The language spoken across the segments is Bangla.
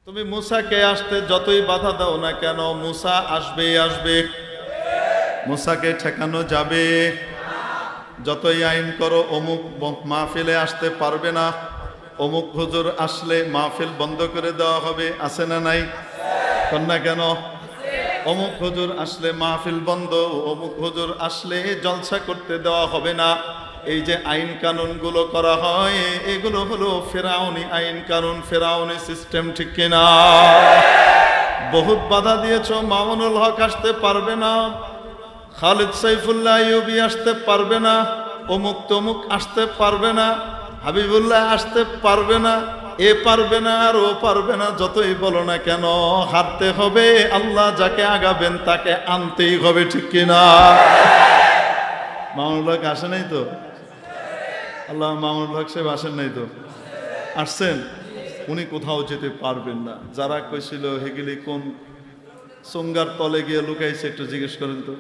তুমি মুসাকে আসতে যতই বাধা দাও না কেন, মুসা আসবেই আসবে। মুসাকে ঠেকানো যাবে। যতই আইন করো অমুক মাহফিলে আসতে পারবে না, অমুক হুজুর আসলে মাহফিল বন্ধ করে দেওয়া হবে, আছে না নাই? কন্যা কেন? অমুক হুজুর আসলে মাহফিল বন্ধ, অমুক হুজুর আসলে জলসা করতে দেওয়া হবে না। এই যে আইন কানুনগুলো করা হয়, এগুলো হলো ফেরাউনি আইন কানুন, ফেরাউনি সিস্টেম, ঠিক কিনা? বহুত বাধা দিয়েছ, মামুনুল হক আসতে পারবে না, খালিদ সাইফুল্লাহ আইয়ুবী আসতে পারবে না, অমুক তমুক আসতে পারবে না, হাবিবুল্লাহ আসতে পারবে না, এ পারবে না আর ও পারবে না। যতই বলো না কেন, হারতে হবে। আল্লাহ যাকে আগাবেন তাকে আনতেই হবে, ঠিক কিনা? মামুনুল হক আসে নাই তো? আল্লাহ মামুনুল হক সাহেব আসেন নাই তো? আসছেন? উনি কোথাও যেতে পারবেন না। যারা কইছিল হেগিলি কোন সঙ্গার তলে গিয়ে লুকাইছে, একটু জিজ্ঞেস করেন তো।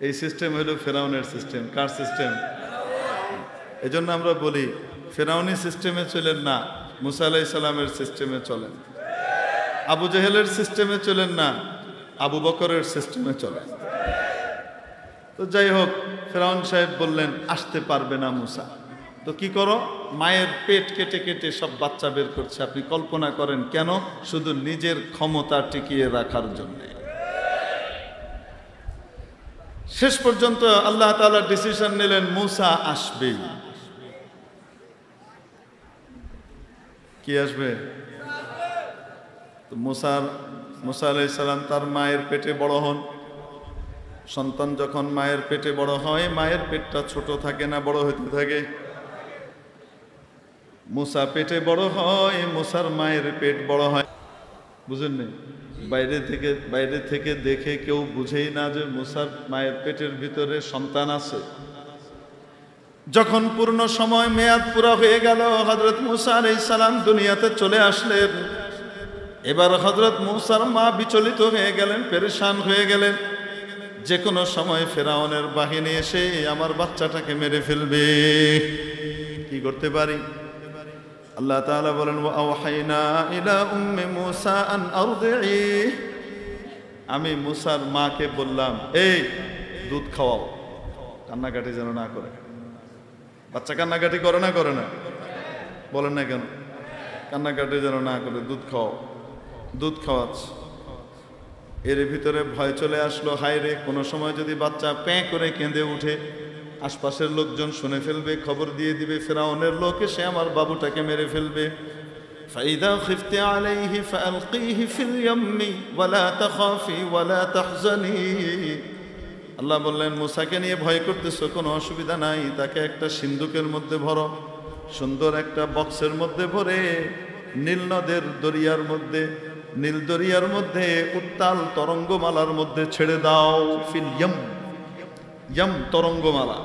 এই সিস্টেম হলো ফেরাউনের সিস্টেম। কার সিস্টেম? এজন্য আমরা বলি ফেরাউনি সিস্টেমে চলেন না, মুসা আলাইহিস সালামের সিস্টেমে চলেন। আবু জেহেলের সিস্টেমে চলেন না, আবু বকরের সিস্টেমে চলেন। তো যাই হোক, ফেরাউন সাহেব বললেন আসতে পারবে না মুসা। তো কি করো? মায়ের পেট কেটে কেটে সব বাচ্চা বের করছে। আপনি কল্পনা করেন কেন? শুধু নিজের ক্ষমতা টিকিয়ে রাখার জন্য। শেষ পর্যন্ত আল্লাহ তাআলা ডিসিশন নিলেন মুসা আসবেই। কি আসবে? তো মুসা আলাইহিস সালাম তার মায়ের পেটে বড় হন। সন্তান যখন মায়ের পেটে বড় হয়, মায়ের পেটটা ছোট থাকে না, বড় হতে থাকে। মুসা পেটে বড় হয়, মুসার মায়ের পেট বড় হয়। বুঝেন নি? বাইরে থেকে দেখে কেউ বুঝেই না যে মুসার মায়ের পেটের ভিতরে সন্তান আছে। যখন পূর্ণ সময় মেয়াদ পুরা হয়ে গেল, হযরত মুসা আলাইহিস সালাম দুনিয়াতে চলে আসলেন। এবার হযরত মুসার মা বিচলিত হয়ে গেলেন, পেরেশান হয়ে গেলেন। যে কোনো সময় ফেরাউনের বাহিনী এসে আমার বাচ্চাটাকে মেরে ফেলবে, কি করতে পারি? আল্লাহ তাআলা বলেন ওয়া আওহাইনা ইলা উম্মি মুসা আন আরদিহি, আমি মুসার মাকে বললাম এই দুধ খাওয়াও, কান্নাকাটি যেন না করে। বাচ্চা কান্নাকাটি করে না? করে না? বলেন না কেন? কান্নাকাটি যেন না করে, দুধ খাওয়াও। দুধ খাওয়াচ্ছে। এর ভিতরে ভয় চলে আসলো, হায় রে, কোনো সময় যদি বাচ্চা প্যাঁ করে কেঁদে উঠে, আশপাশের লোকজন শুনে ফেলবে, খবর দিয়ে দিবে ফেরাউনের লোক এসে আমার বাবুটাকে মেরে ফেলবে। ফাইদা খিফতি আলাইহি ফালকিহি ফিল ইয়াম্মি ওয়ালা তাখাফি ওয়ালা তাহজানি। আল্লাহ বললেন মুসাকে নিয়ে ভয় করতেছো, কোনো অসুবিধা নাই, তাকে একটা সিন্ধুকের মধ্যে ভরো, সুন্দর একটা বক্সের মধ্যে ভরে নীল নদের দরিয়ার মধ্যে, নীল দরিয়ার মধ্যে উত্তাল তরঙ্গমালার মধ্যে ছেড়ে দাও। ফিল ইয়াম তরঙ্গমালা,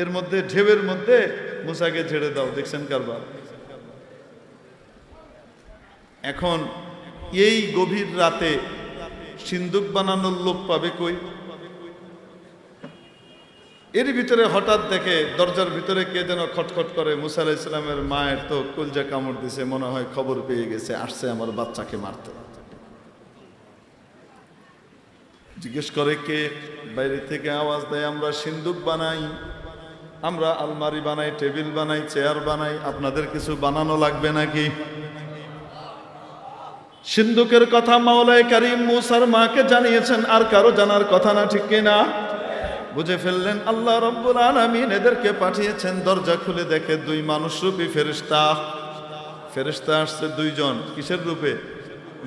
এর মধ্যে ঢেউয়ের মধ্যে মুসাকে ছেড়ে দাও। দেখছেন কারবার? এখন এই গভীর রাতে সিন্ধুক বানানোর লোক পাবে কই? এর ভিতরে হঠাৎ দেখে দরজার ভিতরে কে যেন খটখট করে। মুসা আলাইহিস সালামের মায়ের তো কলজা কামড় দিছে, মনে হয় খবর পেয়ে গেছে, আসছে আমার বাচ্চাকে মারতে। জিজ্ঞেস করে কে? বাইরে থেকে আওয়াজ দেয় আমরা সিন্ধুক বানাই, আমরা আলমারি বানাই, টেবিল বানাই, চেয়ার বানাই, আপনাদের কিছু বানানো লাগবে নাকি? সিন্ধুকের কথা মাওলায়ে কারীম মুসার মাকে জানিয়েছেন, আর কারো জানার কথা না, ঠিক কিনা? বুঝে ফেললেন আল্লাহ রাব্বুল আলামিন এদেরকে পাঠিয়েছেন। দরজা খুলে দেখে দুই মানুষরূপী ফেরেশতা। ফেরেশতা আসছে দুইজন, কিসের রূপে?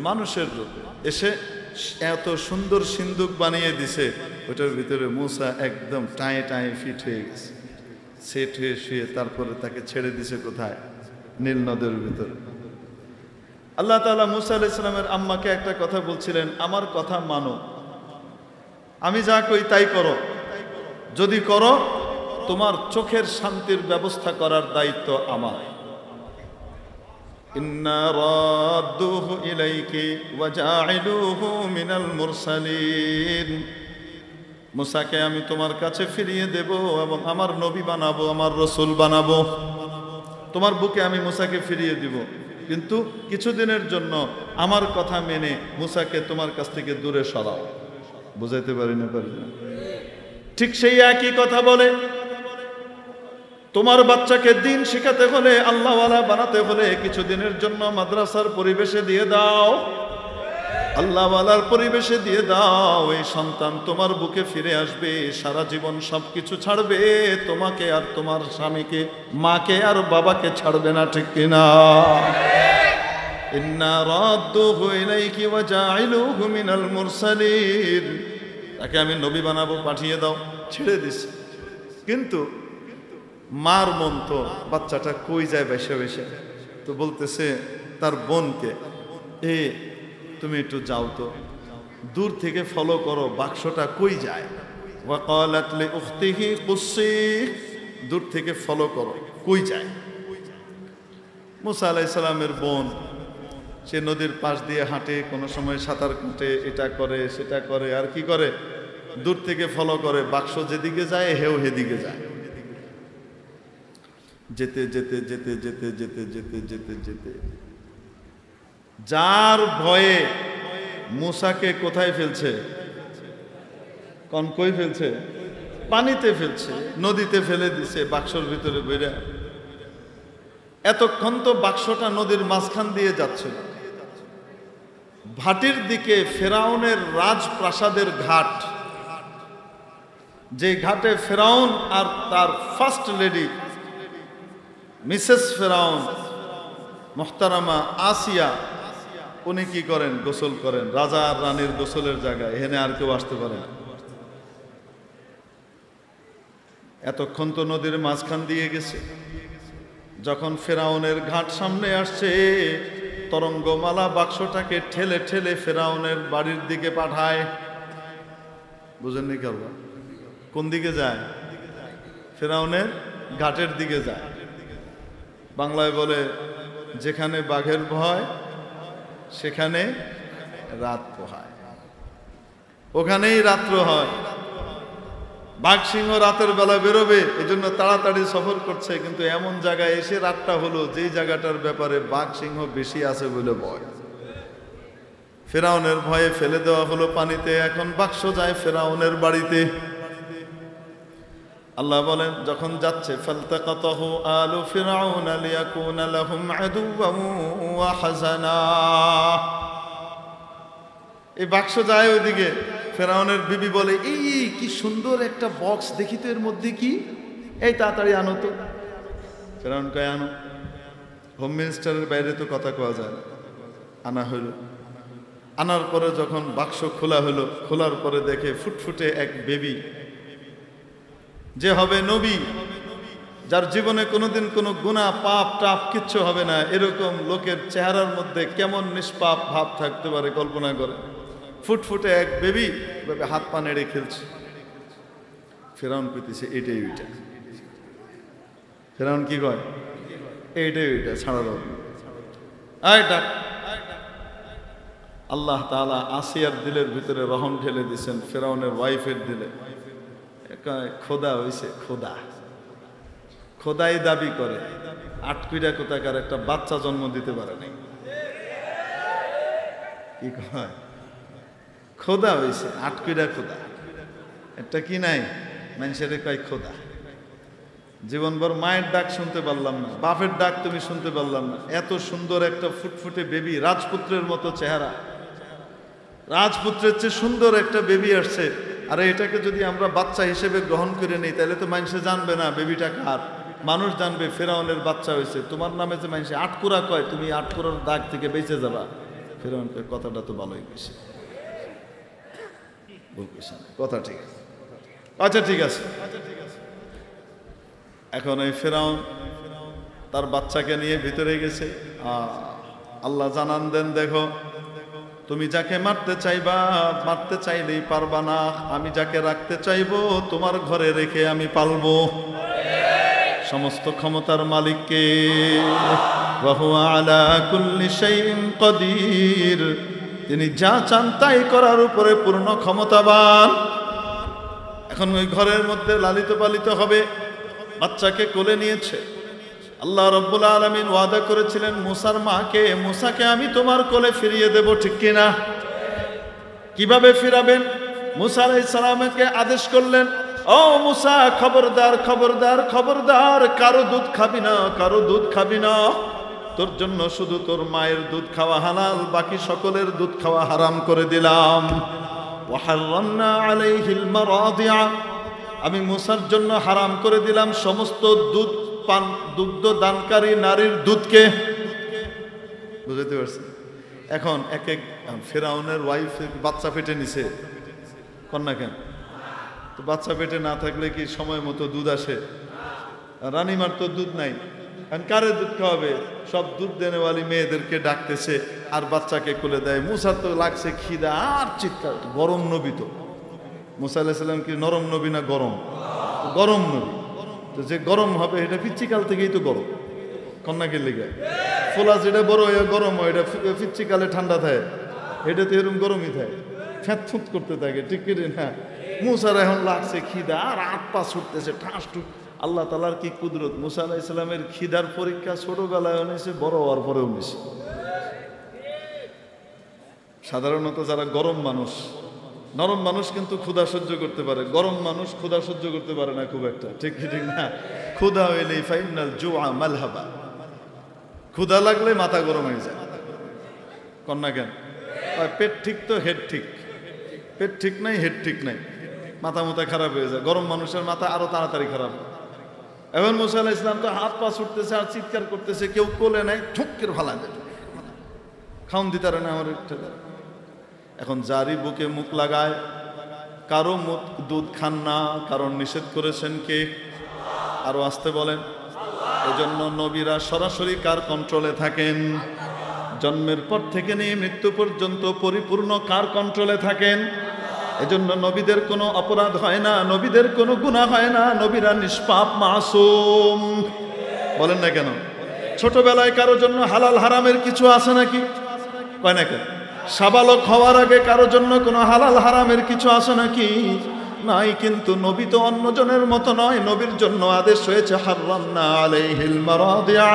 মানুষের রূপে। এসে এত সুন্দর সিন্ধুক বানিয়ে দিছে, ওটার ভিতরে মুসা একদম টায়ে টায়ে ফিট হয়ে গেছে, সেট হয়ে শুয়ে। তারপরে তাকে ছেড়ে দিছে কোথায়? নীল নদের ভিতরে। আল্লাহ তাআলা মুসা আলাইহিস সালামের আম্মাকে একটা কথা বলছিলেন, আমার কথা মানো, আমি যা কই তাই করো। যদি করো, তোমার চোখের শান্তির ব্যবস্থা করার দায়িত্ব আমার। ইন্না রাদ্দুহু ইলাইকি ওয়া জাইলুহু মিনাল মুরসালিন। মুসাকে আমি তোমার কাছে ফিরিয়ে দেব এবং আমার নবী বানাবো, আমার রাসূল বানাবো। তোমার বুকে আমি মুসাকে ফিরিয়ে দিব, কিন্তু কিছুদিনের জন্য আমার কথা মেনে মুসাকে তোমার কাছ থেকে দূরে সরাও। বুঝাইতে পারি না? ঠিক সেই একই কথা বলে তোমার বাচ্চাকে দিন শেখাতে হলে, আল্লাহওয়ালা বানাতে হলে কিছুদিনের জন্য মাদ্রাসার পরিবেশে দিয়ে দাও, আল্লাহওয়ালার পরিবেশে দিয়ে দাও। এই সন্তান তোমার বুকে ফিরে আসবে, সারা জীবন সবকিছু ছাড়বে, তোমাকে আর তোমার স্বামীকে, মাকে আর বাবাকে ছাড়বে না, ঠিক কিনা? ইন্না রাদ্দুহু ইলাইকি ওয়া জাইলুহু মিনাল মুরসালিন। তাকে আমি নবী বানাবো, পাঠিয়ে দাও। ছেড়ে দিছে, কিন্তু মার মন তো বাচ্চাটা কই যায় বেশে বেশে, তো বলতেছে তার বোনকে, তুমি একটু যাও তো, দূর থেকে ফলো করো বাক্সটা কই যায়। ওয়াকালাত লি উখতিহি কুসি, দূর থেকে ফলো করো কই যায়। মুসা আলাইহিস সালামের বোন সে নদীর পাশ দিয়ে হাঁটে, কোনো সময় সাঁতার কাটে, এটা করে সেটা করে, আর কি করে, দূর থেকে ফলো করে, বাক্স যেদিকে যায় হেও হেদিকে যায়। যেতে যেতে যেতে যেতে যেতে যেতে যেতে যেতে যার ভয়ে মুসাকে কোথায় ফেলছে? কই ফেলছে? পানিতে ফেলছে, নদীতে ফেলে দিছে, বাক্সর ভিতরে বেরা। এতক্ষণ তো বাক্সটা নদীর মাঝখান দিয়ে যাচ্ছে, ভাটির দিকে ফেরাউনের রাজপ্রাসাদের ঘাট, যে ঘাটে ফেরাউন আর তার ফার্স্ট লেডি মিসেস ফেরাউন মুহতারামা আসিয়া, উনি কি করেন? গোসল করেন। রাজা আর রানীর গোসলের জায়গায়, এখানে আর কেউ আসতে পারে না। এতক্ষণ তো নদীর মাঝখান দিয়ে গেছে। যখন ফেরাউনের ঘাট সামনে আসছে, তরঙ্গমালা বাক্সটাকে ঠেলে ঠেলে ফেরাউনের বাড়ির দিকে পাঠায়। বুঝেননি কেন? কোন দিকে যায়? ফেরাউনের ঘাটের দিকে যায়। বাংলায় বলে, যেখানে বাঘের ভয় সেখানে রাত পোহায়, ওখানেই রাত্র হয়। বাঘ সিংহ রাতের বেলা বেরোবে, এজন্য তাড়াতাড়ি সফর করছে, কিন্তু এমন জায়গায় এসে রাতটা হলো যেই জায়গাটার ব্যাপারে বাঘ সিংহ বেশি আছে বলে ভয়। ফেরাউনের ভয়ে ফেলে দেওয়া হলো পানিতে। এখন বাক্স যায় ফেরাউনের বাড়িতে। আল্লাহ বলেন, যখন যাচ্ছে, ফালতাকাতাহু আলু ফিরআউন লিয়াকুনা লাহুম আদুওয়ান ওয়া হাযানা। এই বাক্স যায় ওইদিকে। ফেরাউনের বিবি বলে, এই কি সুন্দর একটা বক্স, দেখি তো এর মধ্যে কি, এই তাড়াতাড়ি আনো তো। ফেরাউন কয়, আনো। হোম মিনিস্টারের বাইরে তো কথা কওয়া যায় না। আনা হইল। আনার পরে যখন বাক্স খোলা হলো, খোলার পরে দেখে ফুটফুটে এক বেবি, যে হবে নবী, যার জীবনে কোনোদিন কোনো গুনাহ পাপ টাপ কিচ্ছু হবে না, এরকম লোকের চেহারার মধ্যে কেমন নিষ্পাপ ভাব থাকতে পারে কল্পনা করে। ফুটফুটে এক বেবি এভাবে হাত পা নেড়ে খেলছে। ফেরাউন কইতেছে, এটাই ওইটা। ফেরাউন কি কয়? এইটাই ওইটা, ছাড়া দাও। ডাক। আল্লাহ তাআলা আসিয়ার দিলের ভিতরে রহম ঢেলে দিয়েছেন, ফেরাউনের ওয়াইফের দিলে। খোদা হইছে, খোদা। খোদাই দাবি করে, আটকুইরা কোথাকার একটা বাচ্চা জন্ম দিতে পারে নাই। কি কয়? খোদা হইছে, আটকুইরা খোদা। একটা কি নাই, মানুষের কয় খোদা। জীবনভর মায়ের ডাক শুনতে পারলাম না, বাপের ডাক তুমি শুনতে পারলাম না। এত সুন্দর একটা ফুটফুটে বেবি, রাজপুত্রের মতো চেহারা, রাজপুত্রের চেয়ে সুন্দর একটা বেবি আসছে। আরে এটাকে যদি আমরা বাচ্চা হিসেবে গ্রহণ করে নিই, তাহলে তো মানুষে জানবে না বেবিটা কার। মানুষ জানবে ফেরাউনের বাচ্চা হয়েছে। তোমার নামে যে মানুষে আটকুরা কয়, তুমি আটকুরার দাগ থেকে বেঁচে যাবা। ফেরাউন কয়, কথাটা তো ভালোই কইছে, কথা ঠিক আছে, আচ্ছা ঠিক আছে। এখন এই ফেরাউন তার বাচ্চাকে নিয়ে ভিতরে গেছে। আল্লাহ জানান দেন, দেখো তুমি যাকে মারতে চাইবা, মারতে চাইলেই পারবা না। আমি যাকে রাখতে চাইবো তোমার ঘরে রেখে আমি পালবো। সমস্ত ক্ষমতার মালিককে, ওয়া হুয়া আলা কুল্লি শাইইন কাদির, তিনি যা চান তাই করার উপরে পূর্ণ ক্ষমতাবান। এখন ওই ঘরের মধ্যে লালিত পালিত হবে, বাচ্চাকে কোলে নিয়েছে। আল্লাহ রাব্বুল আলামিন ওয়াদা করেছিলেন মুসার মাকে, মুসাকে আমি তোমার কোলে ফিরিয়ে দেব, ঠিক কিনা? কিভাবে ফিরাবেন? মুসা আলাইহিস সালামকে আদেশ করলেন, ও মুসা, খবরদার খবরদার খবরদার, কারো দুধ খাবি না, কারো দুধ খাবি না। তোর জন্য শুধু তোর মায়ের দুধ খাওয়া হালাল, বাকি সকলের দুধ খাওয়া হারাম করে দিলাম। ওয়া হারামনা আলাইহিল মারাদিআ, আমি মুসার জন্য হারাম করে দিলাম সমস্ত দুধ পান, দুগ্ধ দানকারী নারীর দুধকে। বুঝতে পারছেন? এখন এক এক ফেরাউনের ওয়াইফ বাচ্চা পেটে নিছে, কন্যা কেন? তো বাচ্চা পেটে না থাকলে কি সময় মতো দুধ আসে? রানীমার তো দুধ নাই, কারণ কারে দুধ খাওয়াবে? সব দুধ দেনেওয়ালি মেয়েদেরকে ডাকতেছে আর বাচ্চাকে কোলে দেয়। মুসার তো লাগছে খিদা আর চিৎকার। গরম নবী তো, মুসা আলাইহিস সালাম কি নরম নবী না গরম? গরম নবী। তো যে গরম হবে এটা পিচ্চিকাল থেকেই তো গরম, কন্যাকে লেগে। ফোলা যেটা বড় হয়ে গরম হয়, এটা পিচ্চিকালে ঠান্ডা থাকে, এটা তো এরকম গরমই থাকে, ফ্যাঁত করতে থাকে, ঠিক কি না? মুসার এখন লাগছে খিদা আর হাত পা ছুটতেছে ঠাস টুক। আল্লাহ তাআলার কি কুদরত! মুসা আলাইহিস সালামের খিদার পরীক্ষা ছোটবেলায় নিয়েছে, বড় হওয়ার পরেও নিয়েছে। সাধারণত যারা গরম মানুষ, নরম মানুষ কিন্তু ক্ষুধা সহ্য করতে পারে, গরম মানুষ ক্ষুধা সহ্য করতে পারে না খুব একটা, ঠিক ঠিক না? ক্ষুধা হইলে ফাইনাল জুআ মালহাবা, ক্ষুধা লাগলে মাথা গরম হয়ে যায়। কন্যা কেন? পেট ঠিক তো হেড ঠিক, পেট ঠিক নাই হেড ঠিক নাই, মাথা মাথা খারাপ হয়ে যায়। গরম মানুষের মাথা আরো তাড়াতাড়ি খারাপ হয়। এখন মুসা আলাইহিস সালাম তো হাত পা ছুটতেছে আর চিৎকার করতেছে, কেউ কোলে নাই, ঠুক্কের ভালা দেয়, খাওন দিতারে না আমার একটা। এখন জারি বুকে মুখ লাগায়, কারো মুখ দুধ খান না, কারণ নিষেধ করেছেন কে? আরো আসতে বলেন। এজন্য নবীরা সরাসরি কার কন্ট্রোলে থাকেন? জন্মের পর থেকে নিয়ে মৃত্যু পর্যন্ত পরিপূর্ণ কার কন্ট্রোলে থাকেন? এজন্য নবীদের কোনো অপরাধ হয় না, নবীদের কোনো গুনাহ হয় না, নবীরা নিষ্পাপ মাসুম। বলেন না কেন? ছোটবেলায় কারো জন্য হালাল হারামের কিছু আছে নাকি? কয় না কেন? সাবালক হওয়ার আগে কারো জন্য কোনো হালাল হারামের কিছু আছে নাকি? নাই। কিন্তু নবী তো অন্যজনের মতো নয়, নবীর জন্য আদেশ হয়েছে হারামনা আলাইহিল মারাদিআ,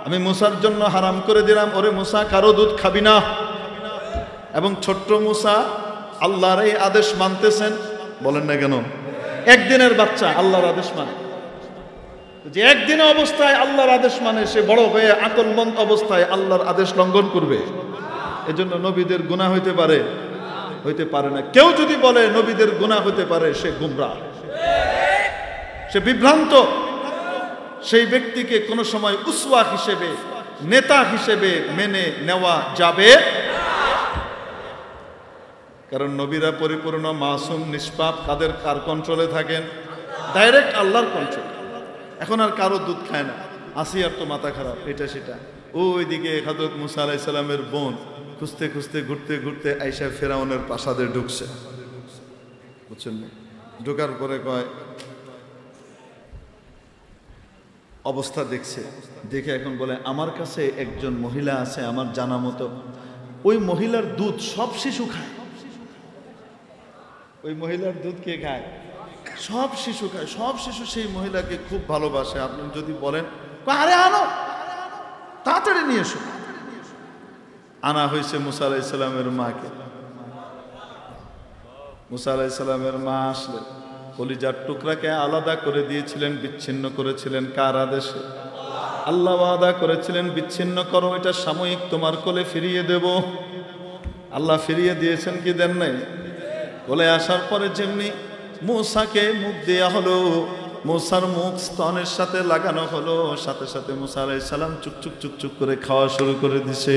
আমি মুসার জন্য হারাম করে দিলাম, ওরে মুসা কারো দুধ খাবি না। এবং ছোট্ট মুসা আল্লাহর এই আদেশ মানতেছেন। বলেন না কেন? একদিনের বাচ্চা আল্লাহর আদেশ মানে, যে একদিনের অবস্থায় আল্লাহর আদেশ মানে, সে বড় হয়ে আকলমন্দ অবস্থায় আল্লাহর আদেশ লঙ্ঘন করবে। এজন্য নবীদের গুনাহ হইতে পারে, হইতে পারে না। কেউ যদি বলে নবীদের গুনাহ হতে পারে, সে গুমরাহ, সে বিভ্রান্ত। সেই ব্যক্তিকে কোনো সময় উসওয়া হিসেবে, নেতা হিসেবে মেনে নেওয়া যাবে, কারণ নবীরা পরিপূর্ণ মাসুম নিষ্পাপ। কাদের কার কন্ট্রোলে থাকেন? ডাইরেক্ট আল্লাহর কন্ট্রোল। এখন আর কারো দুধ খায় না। আসিয়ার তো মাথা খারাপ, এটা সেটা। ওইদিকে হযরত মুসা আলাইহিস সালামের বোন খুঁজতে খুঁজতে ঘুরতে ঘুরতে আইসা ফেরাউনের প্রাসাদে ঢুকছে, বুঝছেন? ঢোকার পরে কয়, অবস্থা দেখছে, দেখে এখন বলে আমার কাছে একজন মহিলা আছে আমার জানা মতো, ওই মহিলার দুধ সব শিশু খায়। ওই মহিলার দুধ কে খায়? সব শিশু খায়। সব শিশু সেই মহিলাকে খুব ভালোবাসে। আপনি যদি বলেন আরে আনো, তাড়াতাড়ি নিয়ে এসো। আনা হয়েছে মুসা আলাইহিস সালামের মাকে। মুসা আলাইহিস সালামের মা আসলেন, কলিজার টুকরাকে আলাদা করে দিয়েছিলেন, বিচ্ছিন্ন করেছিলেন। কার আদেশে? আল্লাহ ওয়াদা করেছিলেন বিচ্ছিন্ন করো, এটা সাময়িক, তোমার কোলে ফিরিয়ে দেব। আল্লাহ ফিরিয়ে দিয়েছেন কি দেন নাই? বলে আসার পরে যেমনি মুসাকে মুখ দেয়া হলো, মুসার মুখ স্তনের সাথে লাগানো হলো, সাথে সাথে মুসা আলাইহিস সালাম চুকচুক চুকচুক করে খাওয়া শুরু করে দিছে।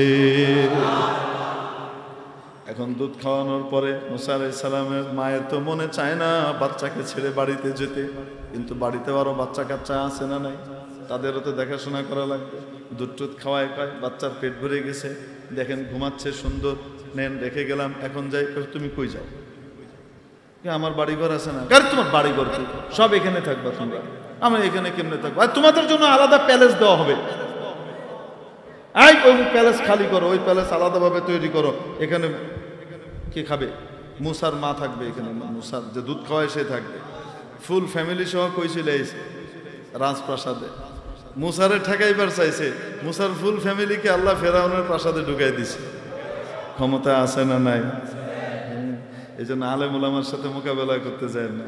এখন দুধ খাওয়ানোর পরে মুসা আলাইহিস সালামের মায়ের তো মনে চায় না বাচ্চাকে ছেড়ে বাড়িতে যেতে, কিন্তু বাড়িতে আরো বাচ্চা কাচ্চা আছে না নাই? তাদেরও তো দেখাশোনা করা লাগবে। দুধ টুধ খাওয়ায় কয়, বাচ্চার পেট ভরে গেছে, দেখেন ঘুমাচ্ছে সুন্দর, নেন রেখে গেলাম, এখন যাই। তুমি কই যাও? আমার বাড়িঘর আছে না? কার তোমার বাড়িঘর কি? সব এখানে থাকবা তোমরা, আমরা এখানে কেমনে থাকবো? আর তোমাদের জন্য আলাদা প্যালেস দেওয়া হবে। ওই প্যালেস খালি করো, ওই প্যালেস আলাদাভাবে তৈরি করো। এখানে কে খাবে? মুসার মা থাকবে এখানে, মুসার যে দুধ খাওয়ায় সে থাকবে। ফুল ফ্যামিলি সহ কইছিল রাজপ্রাসাদে। মুসারে ঠেকাইবার চাইছে, মুসার ফুল ফ্যামিলিকে আল্লাহ ফেরাউনের প্রাসাদে ঢুকাই দিছে। ক্ষমতা আছে না নাই? এই জন্য আলেম ওলামার সাথে মোকাবেলা করতে যায় না।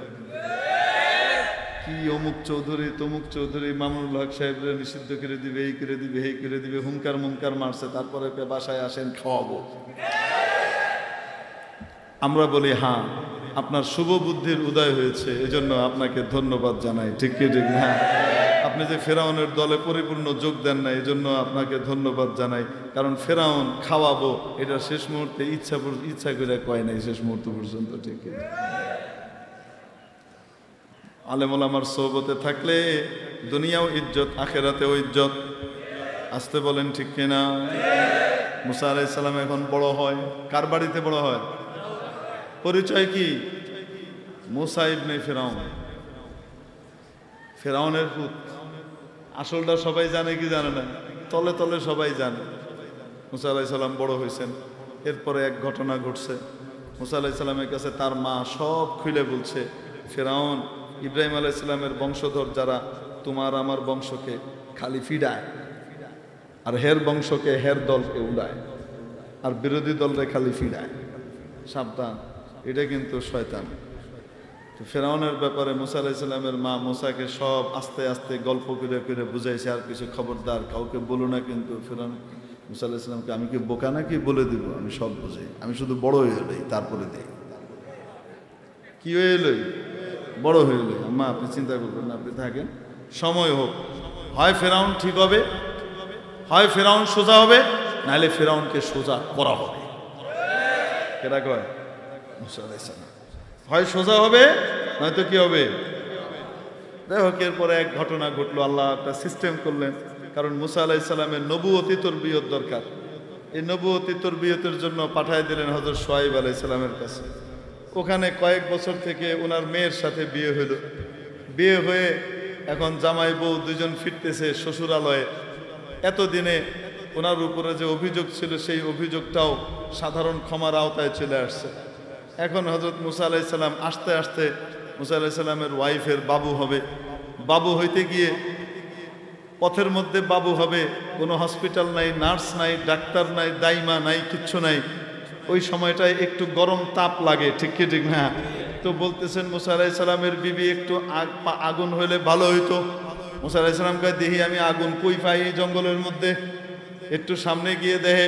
কি অমুক চৌধুরী তমুক চৌধুরী মামুনুল হক সাহেবরে নিষিদ্ধ করে দিবে, এই করে দিবে, এই করে দিবে, হুঙ্কার মুঙ্কার মারছে, তারপরে বাসায় আসেন খাওয়াবো। আমরা বলি হ্যাঁ, আপনার শুভ বুদ্ধির উদয় হয়েছে, এজন্য আপনাকে ধন্যবাদ জানাই। ঠিক কি ঠিক না? আপনি যে ফেরাউনের দলে পরিপূর্ণ যোগ দেন না, এজন্য আপনাকে ধন্যবাদ জানাই। কারণ ফেরাউন খাওয়াবো এটা শেষ মুহূর্তে ইচ্ছা করে কয় নাই, শেষ মুহূর্ত পর্যন্ত। ঠিক আলেম ওলামার সোহবতে থাকলে দুনিয়াও ইজ্জত, আখেরাতেও ইজ্জত। আসতে বলেন ঠিক কিনা? মুসা আলাইহিস সালাম এখন বড় হয়, কার বাড়িতে বড় হয়? পরিচয় কি? মুসা ইবনে ফেরাউন, ফেরাউনের পুত। আসলটা সবাই জানে কি জানে না? তলে তলে সবাই জানে। মুসা আলাইহিস সালাম বড় হয়েছেন। এরপরে এক ঘটনা ঘটছে। মুসা আলাইহিস সালামের কাছে তার মা সব খুলে বলছে, ফেরাউন ইব্রাহিম আলাইহিস সালামের বংশধর যারা, তোমার আমার বংশকে খালি ফিডায়, আর হের বংশকে হের দলকে উড়ায়, আর বিরোধী দলরে খালি ফিডায়। সাবধান, এটা কিন্তু শয়তান। তো ফেরাউনের ব্যাপারে মুসা আলাইহিস সালামের মা মুসাকে সব আস্তে আস্তে গল্প করে করে বুঝাইছে, আর কিছু খবরদার কাউকে বলো না। কিন্তু ফেরাউন মুসা আলাইহিস সালামকে, আমি কি বোকা নাকি বলে দিব? আমি সব বুঝাই, আমি শুধু বড় হয়ে এলোই তারপরে দেই। কি হয়ে এলোই? বড় হয়ে এলোই। আম্মা আপনি চিন্তা করবেন না, আপনি থাকেন, সময় হোক। হয় ফেরাউন ঠিক হবে, হয় ফেরাউন সোজা হবে, নাহলে ফেরাউনকে সোজা করা হবে। কেটা কয়? মুসা আলাইহিস সালাম। হয় সোজা হবে, নয়তো কি হবে? যাই হোক, এরপরে এক ঘটনা ঘটলো। আল্লাহ একটা সিস্টেম করলেন, কারণ মুসা আলাইহিস সালামের নবুয়তি তরবিয়ত দরকার। এই নবুয়তি তরবিয়তের জন্য পাঠায় দিলেন হযরত শুআয়ব আলাইহিস সালামের কাছে। ওখানে কয়েক বছর থেকে ওনার মেয়ের সাথে বিয়ে হইল। বিয়ে হয়ে এখন জামাই বউ দুজন ফিরতেছে শ্বশুরালয়ে। এতদিনে ওনার উপরে যে অভিযোগ ছিল, সেই অভিযোগটাও সাধারণ ক্ষমার আওতায় চলে আসছে। এখন হযরত মুসা আলাইহিস সালাম আস্তে আস্তে মুসা আলাইহিস সালামের ওয়াইফের বাবু হবে। বাবু হইতে গিয়ে পথের মধ্যে বাবু হবে, কোনো হসপিটাল নাই, নার্স নাই, ডাক্তার নাই, দাইমা নাই, কিচ্ছু নাই। ওই সময়টায় একটু গরম তাপ লাগে। ঠিক কি ঠিক না? তো বলতেছেন মুসা আলাইহিস সালামের বিবি, একটু আগুন হইলে ভালো হইতো। মুসা আলাইহিস সালাম কয়, দেখি আমি আগুন কই পাই এই জঙ্গলের মধ্যে। একটু সামনে গিয়ে দেখে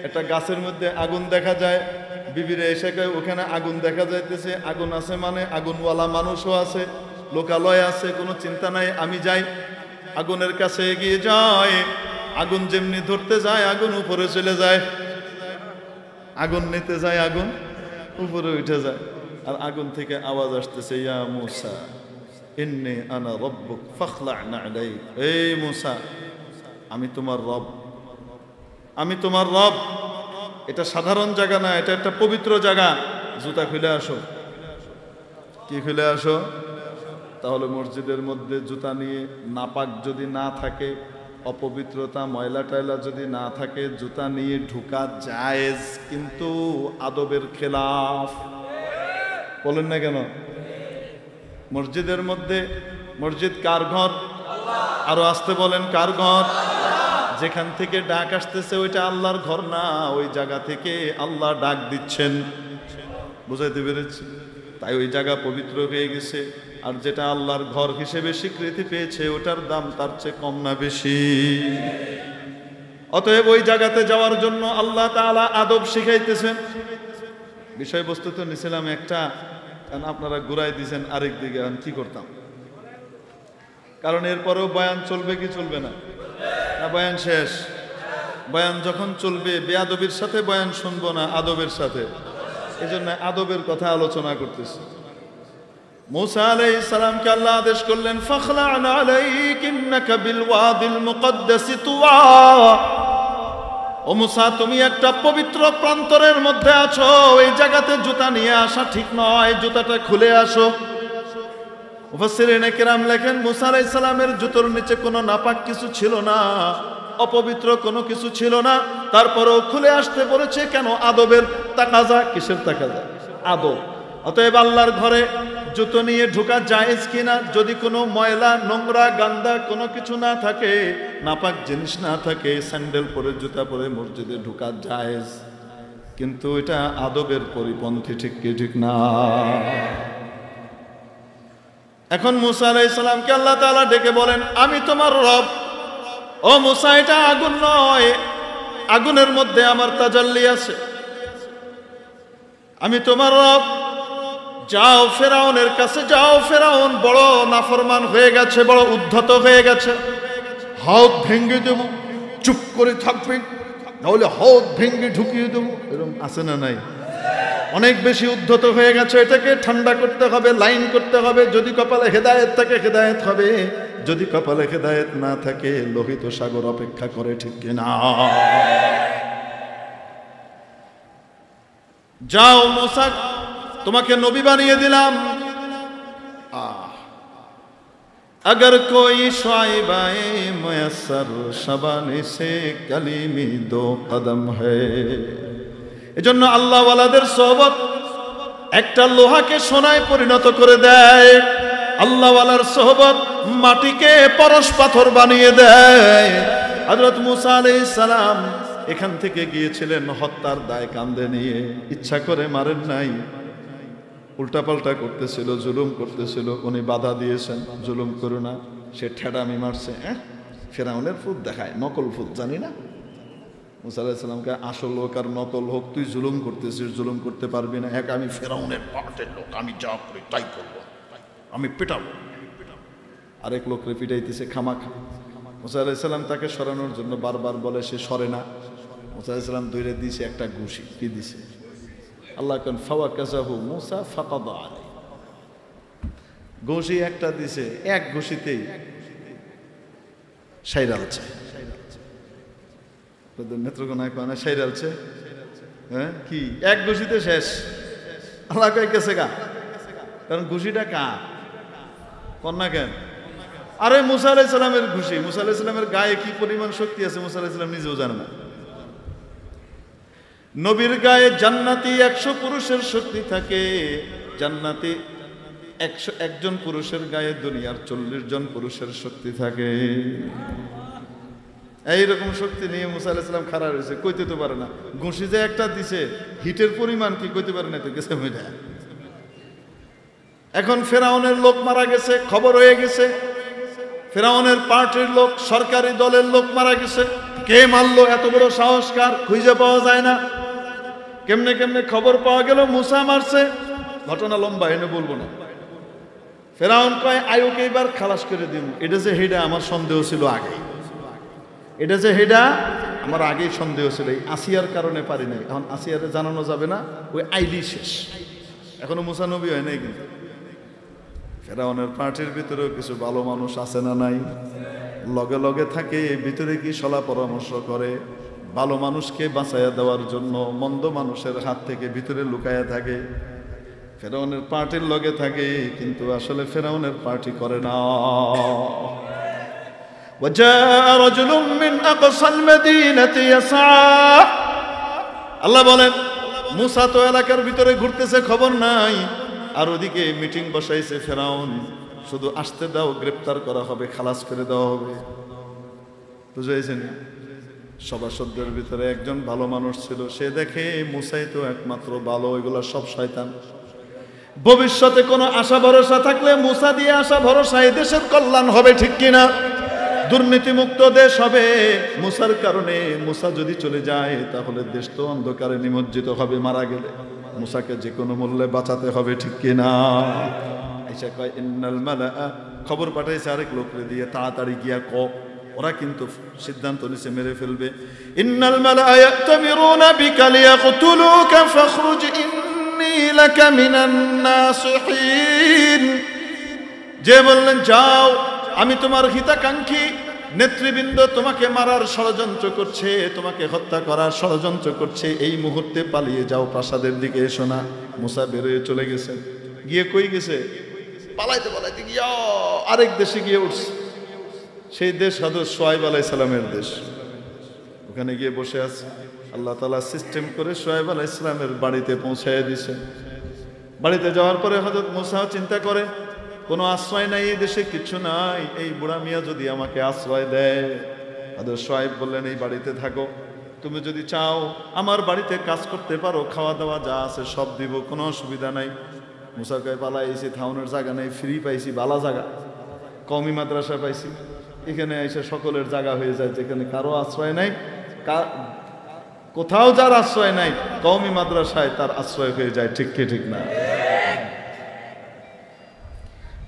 একটা গাছের মধ্যে আগুন দেখা যায়। বিবিরে এসে কয়, ওখানে আগুন দেখা যাইতেছে। আগুন আছে মানে আগুনওয়ালা মানুষও আছে, লোকালয় আছে, কোনো চিন্তা নাই, আমি যাই। আগুনের কাছে এগিয়ে যায়। আগুন যেমনি ধরতে যায়, আগুন উপরে চলে যায়। আগুন নিতে যায়, আগুন উপরে উঠে যায়। আর আগুন থেকে আওয়াজ আসতেছে, ইয়া মুসা ইন্নী আনা রব্বুক ফাখলা'না আলাইক। এই মুসা, আমি তোমার রব, আমি তোমার রব। এটা সাধারণ জায়গা না, এটা একটা পবিত্র জায়গা। জুতা খুলে আসো। কি খুলে আসো? তাহলে মসজিদের মধ্যে জুতা নিয়ে নাপাক যদি না থাকে, অপবিত্রতা ময়লা টয়লা যদি না থাকে, জুতা নিয়ে ঢুকা জায়েজ, কিন্তু আদবের খেলাফ। বলেন না কেন? মসজিদের মধ্যে, মসজিদ কার ঘর? আরো আসতে বলেন, কার ঘর? যেখান থেকে ডাক আসতেছে ওইটা আল্লাহর ঘর না, ওই জায়গা থেকে আল্লাহ ডাক দিচ্ছেন। বুঝাইতে পেরেছি? তাই ওই জায়গা পবিত্র হয়ে গেছে। আর যেটা আল্লাহর ঘর হিসেবে স্বীকৃতি পেয়েছে, ওটার দাম তার চেয়ে কম না বেশি? অতএব ওই জায়গাতে যাওয়ার জন্য আল্লাহ তাআলা আদব শিখাইতেছেন। বিষয়বস্তু তো নিছিলাম একটা, কারণ আপনারা ঘুরাই দিয়েছেন আরেক দিকে। আমি কি করতাম? কারণ এরপরেও বয়ান চলবে কি চলবে না? না বয়ান শেষ? বয়ান যখন চলবে, বেয়াদবির সাথে বয়ান শুনবো না, আদবের সাথে। এই জন্য আদবের কথা আলোচনা করতেছি। মুসা আলাইহিস সালামকে আল্লাহ আদেশ করলেন, ফাখলা'না আলাইক ইন্নাকা বিল ওয়াদিল মুকদ্দাস তুওয়া। ও মুসা, তুমি একটা পবিত্র প্রান্তরের মধ্যে আছো, এই জায়গাতে জুতা নিয়ে আসা ঠিক নয়, জুতাটা খুলে আসো। মুফাসসিরিনে কেরাম লেখেন, মুসা আলাইহিস সালামের জুতোর নিচে কোনো নাপাক কিছু ছিল না, অপবিত্র কোনো কিছু ছিল না, তারপরেও খুলে আসতে বলেছে কেন? আদবের তাকাজা। কিসের তাকাজা? আদব। অতএব আল্লাহর ঘরে জুতো নিয়ে ঢোকা জায়েজ কিনা? যদি কোনো ময়লা নোংরা গান্দা কোনো কিছু না থাকে, নাপাক জিনিস না থাকে, স্যান্ডেল পরে জুতা পরে মসজিদে ঢোকা জায়েজ, কিন্তু এটা আদবের পরিপন্থী, ঠিক কি ঠিক না? এখন মুসা আলাইহিস সালামকে আল্লাহ তাআলা ডেকে বলেন, আমি তোমার রব। ও মুসা, এটা আগুন নয়, আগুনের মধ্যে আমার তাজাল্লি আছে। আমি তোমার রব, যাও ফেরাউনের কাছে যাও। ফেরাউন বড় নাফরমান হয়ে গেছে, বড় উদ্ধত হয়ে গেছে। হাত ভেঙে দেব, চুপ করে থাকবে, নাহলে হাত ভেঙে ঢুকিয়ে দেবো, এরকম আছে না নাই? অনেক বেশি উদ্ধত হয়ে গেছে, এটাকে ঠান্ডা করতে হবে, লাইন করতে হবে। যদি কপালে হেদায়েত থাকে হেদায়েত হবে, যদি কপালে হেদায়েত না থাকে লোহিত সাগর অপেক্ষা করে, ঠিক কিনা? যাও মুসা, তোমাকে নবী বানিয়ে দিলাম। अगर कोई शाइबाए मयसर शबाने से कलीमी दो कदम है। এজন্য আল্লাহওয়ালাদের সোহবত একটা লোহাকে সোনায় পরিণত করে দেয়, আল্লাহওয়ালার সোহবত মাটিকে পরশ পাথর বানিয়ে দেয়। হযরত মুসা আলাইহিস সালাম এখান থেকে গিয়েছিলেন হত্যার দায় কাঁধে নিয়ে, ইচ্ছা করে মারেন নাই, উল্টাপাল্টা করতেছিল, জুলুম করতেছিল, উনি বাধা দিয়েছেন, জুলুম করো না। সে ঠেডামি মারছে, ফেরাউনের ফুট দেখায়, নকল ফুট জানি না। মুসা আলাইহিস সালামকে আসল হোক আর নকল হোক, তুই জুলুম করতেছিস, জুলুম করতে পারবি না। আমি ফেরাউনের পার্টের লোক, আমি যা করি তাই করবো, আমি পেটাবো। আরেক লোক পিটাইতেছে খামাখা। মুসা আলাইহিস সালাম তাকে সরানোর জন্য বারবার বলে, সে সরে না। মুসা আলাইহিস সালাম দৌড়ে দিয়েছে একটা ঘুষি। কি দিছে? আল্লাহ কেন ফাওয়াকাযাহু মুসা ফাকাদা আলাইহি, ঘুষি একটা দিছে, এক ঘুষিতেই সাইরালছে। নেত্রকোনায় কোনা সাইরালছে, হ্যাঁ কি এক ঘুষিতে শেষ। আল্লাহ কয় গেছে গা, কারণ ঘুষিটা কার? কন্যা কেন? আরে মুসা আলাইহিস সালামের ঘুষি। মুসা আলাইহিস সালামের গায়ে কি পরিমাণ শক্তি আছে মুসা আলাইহিস সালাম নিজেও জানে না। নবীর গায়ে জান্নাতি 100 পুরুষের শক্তি থাকে। জান্নাতি 101 পুরুষের গায়ে দুনিয়ার 40 জন পুরুষের শক্তি থাকে। এইরকম শক্তি নিয়ে মুসা আলাইহিস সালাম খাড়া রয়েছে, কইতে তো পারে না। ঘুষি যে একটা দিছে, হিটের পরিমাণ কি কইতে পারে না, তো গেছে মেয়েটা। এখন ফেরাউনের লোক মারা গেছে, খবর হয়ে গেছে। ফেরাউনের পার্টির লোক, সরকারি দলের লোক মারা গেছে। কে মারলো? এত বড় সাহসকার, খুঁজে পাওয়া যায় না। কেমনে কেমনে খবর পাওয়া গেল মুসা মারছে। ঘটনা লম্বা, এনে বলবো না। ফেরাউন কয়, আয়ুকে এবার খালাস করে দিব। এটা যে হেডা আমার সন্দেহ ছিল আগে, এটা যে হেডা আমার আগেই সন্দেহ ছিল। এই আসিয়ার কারণে পারি নাই। এখন আসিয়ারে জানানো যাবে না, ওই আইলি শেষ। এখনো মুসা নবী হয় নাই। কিন্তু ফেরাউনের পার্টির ভিতরেও কিছু ভালো মানুষ আছে না নাই? লগে লগে থাকে, ভিতরে কি সলা পরামর্শ করে ভালো মানুষকে বাঁচাইয়া দেওয়ার জন্য, মন্দ মানুষের হাত থেকে ভিতরে লুকায়া থাকে। ফেরাউনের পার্টির লগে থাকে, কিন্তু আসলে ফেরাউনের পার্টি করে না। আল্লাহ বলেন, মুসা তো এলাকার ভিতরে ঘুরতেছে, খবর নাই। আর ওদিকে মিটিং বসাইছে ফেরাউন, শুধু আসতে দাও, গ্রেপ্তার করা হবে, খালাস করে দেওয়া হবে। বুঝাইছেন? সভাসদদের ভিতরে একজন ভালো মানুষ ছিল, সে দেখে মুসাই তো একমাত্র ভালো, এগুলা সব শয়তান। ভবিষ্যতে কোনো আশা ভরসা থাকলে মুসা দিয়ে আশা ভরসা, এই দেশের কল্যাণ হবে, ঠিক কিনা? দুর্নীতিমুক্ত দেশ হবে মুসার কারণে। মুসা যদি চলে যায় তাহলে দেশ তো অন্ধকারে নিমজ্জিত হবে। মারা গেলে মুসাকে যে কোনো মূল্যে বাঁচাতে হবে, ঠিক কিনা? আইসা কয় ইন্নাল মালাআ, খবর পাঠাইছে আরেক লোকরে দিয়ে, তাড়াতাড়ি গিয়া ক, ওরা কিন্তু সিদ্ধান্ত নিছে মেরে ফেলবে। ইন্নাল মালাআ ইয়াতামিরুনা বিকা লিয়াকতুলুকা ফাখরুজ ইন্নী লাকা মিনান নাসিহিন। যে বললেন, যাও, আমি তোমার হিতাকাঙ্ক্ষী নেতৃবৃন্দ, তোমাকে মারার ষড়যন্ত্র করছে, তোমাকে হত্যা করার ষড়যন্ত্র করছে, এই মুহূর্তে পালিয়ে যাও, প্রাসাদের দিকে এসো না। মুসা বেরোয় চলে গেছে। গিয়ে কই গেছে? পালাইতে পালাইতে গিয়া আরেক দেশে গিয়ে উঠছে। সেই দেশ হযরত শুআয়ব আলাইহিস সালামের দেশ। ওখানে গিয়ে বসে আছে। আল্লাহ তাআলা সিস্টেম করে শুআয়ব আলাইহিস সালামের বাড়িতে পৌঁছায় দিয়েছে। বাড়িতে যাওয়ার পরে হযরত মূসা চিন্তা করে কোনো আশ্রয় নাই, এই দেশে কিছু নাই, এই বুড়া মিয়া যদি আমাকে আশ্রয় দেয়। হযরত শুআয়ব বললেন, এই বাড়িতে থাকো, তুমি যদি চাও আমার বাড়িতে কাজ করতে পারো, খাওয়া দাওয়া যা আছে সব দিব, কোনো অসুবিধা নাই। মূসা কয়, পালাইছি, থাউনের জায়গা নেই, ফ্রি পাইছি, বালা জায়গা, কওমি মাদ্রাসা পাইছি, এখানে এসে সকলের জায়গা হয়ে যায়, যেখানে কারো আশ্রয় নাই, কোথাও যার আশ্রয় নাই, কওমি মাদ্রাসায় তার আশ্রয় হয়ে যায়। ঠিক কি ঠিক না?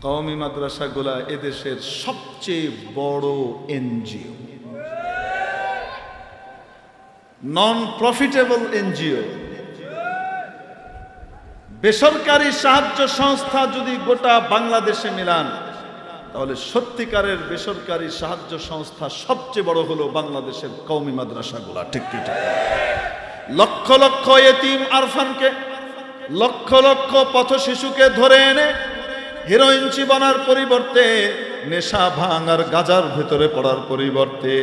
কওমি মাদ্রাসাগুলা এদেশের সবচেয়ে বড় এনজিও, নন প্রফিটেবল এনজিও। বেসরকারি সাহায্য সংস্থা যদি গোটা বাংলাদেশে মিলান, তাহলে সত্যিকারের বেসরকারি সাহায্য সংস্থা সবচেয়ে বড় হলো বাংলাদেশের কওমি মাদ্রাসাগুলা। ঠিক কি ঠিক? লক্ষ লক্ষ এতিম আরফানকে, লক্ষ লক্ষ পথ শিশুকে ধরে এনে হিরোইন চিবানোর পরিবর্তে, নেশা ভাঙার গাজার ভেতরে পড়ার পরিবর্তে,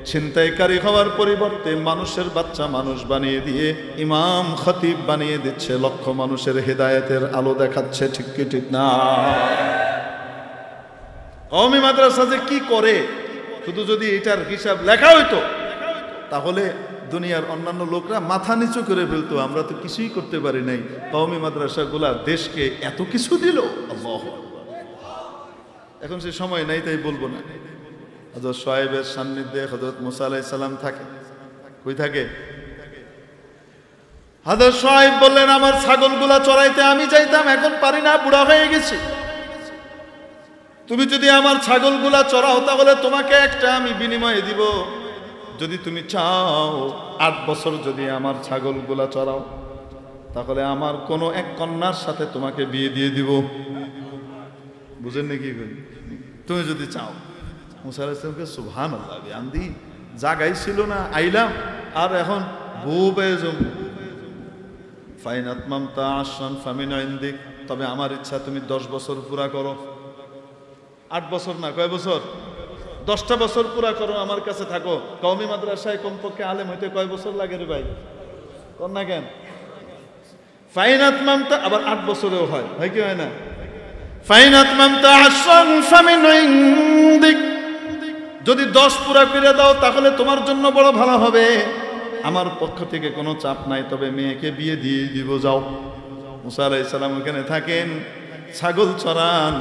ছিনতাইকারী হওয়ার পরিবর্তে মানুষের বাচ্চা মানুষ বানিয়ে দিয়ে ইমাম খতিব বানিয়ে দিচ্ছে, লক্ষ মানুষের হেদায়েতের আলো দেখাচ্ছে। ঠিক কি ঠিক না? কওমি মাদ্রাসা যে কি করে, শুধু যদি এটার হিসাব লেখা হইতো তাহলে দুনিয়ার অন্যান্য লোকরা মাথা নিচু করে ফেলতো, আমরা তো কিছুই করতে পারি নাই, কওমি মাদ্রাসাগুলা দেশকে এত কিছু দিল। আল্লাহু আকবার। এখন সে সময় নাই, তাই বলবো না। হযরত শুআয়বের সান্নিধ্যে হযরত মূসা আলাইহিস সালাম থাকে। কই থাকে? হযরত শুআয়ব বললেন, আমার ছাগলগুলা চড়াইতে আমি যাইতাম, এখন পারি না, বুড়া হয়ে গেছি। তুমি যদি আমার ছাগলগুলা চড়াও তাহলে তোমাকে একটা আমি বিনিময়ে দিব। যদি তুমি চাও 8 বছর যদি আমার ছাগলগুলা চড়াও, তাহলে আমার কোনো এক কন্যার সাথে তোমাকে বিয়ে দিয়ে দিব। বুঝেন নাকি? তুমি যদি চাও। মূসা আলাইহিস সালামকে সুবহানাল্লাহ, আন্দি জায়গাই ছিল না, আইলাম আর এখন বউ পেয়ে যাবো। ফাইন আতমামতা আশরান ফামিন ইনদিক, তবে আমার ইচ্ছা তুমি 10 বছর পুরা করো। 8 বছর না, কয় বছর? 10টা বছর পুরা করো, আমার কাছে থাকো। কওমি মাদ্রাসায় কমপক্ষে আলেম হইতে কয় বছর লাগে রে ভাই? কর না কেন? ফাইন আতমামতা আবার 8 বছরেও হয়, হয় কি হয় না? ফাইন আতমামতা আশরান ফামিন ইনদিক, যদি 10 পুরা করে দাও তাহলে তোমার জন্য বড় ভালো হবে, আমার পক্ষ থেকে কোনো চাপ নাই, তবে মেয়েকে বিয়ে দিয়ে দিব, যাও। মূসা আলাইহিস সালাম ওখানে থাকেন, ছাগল চরান,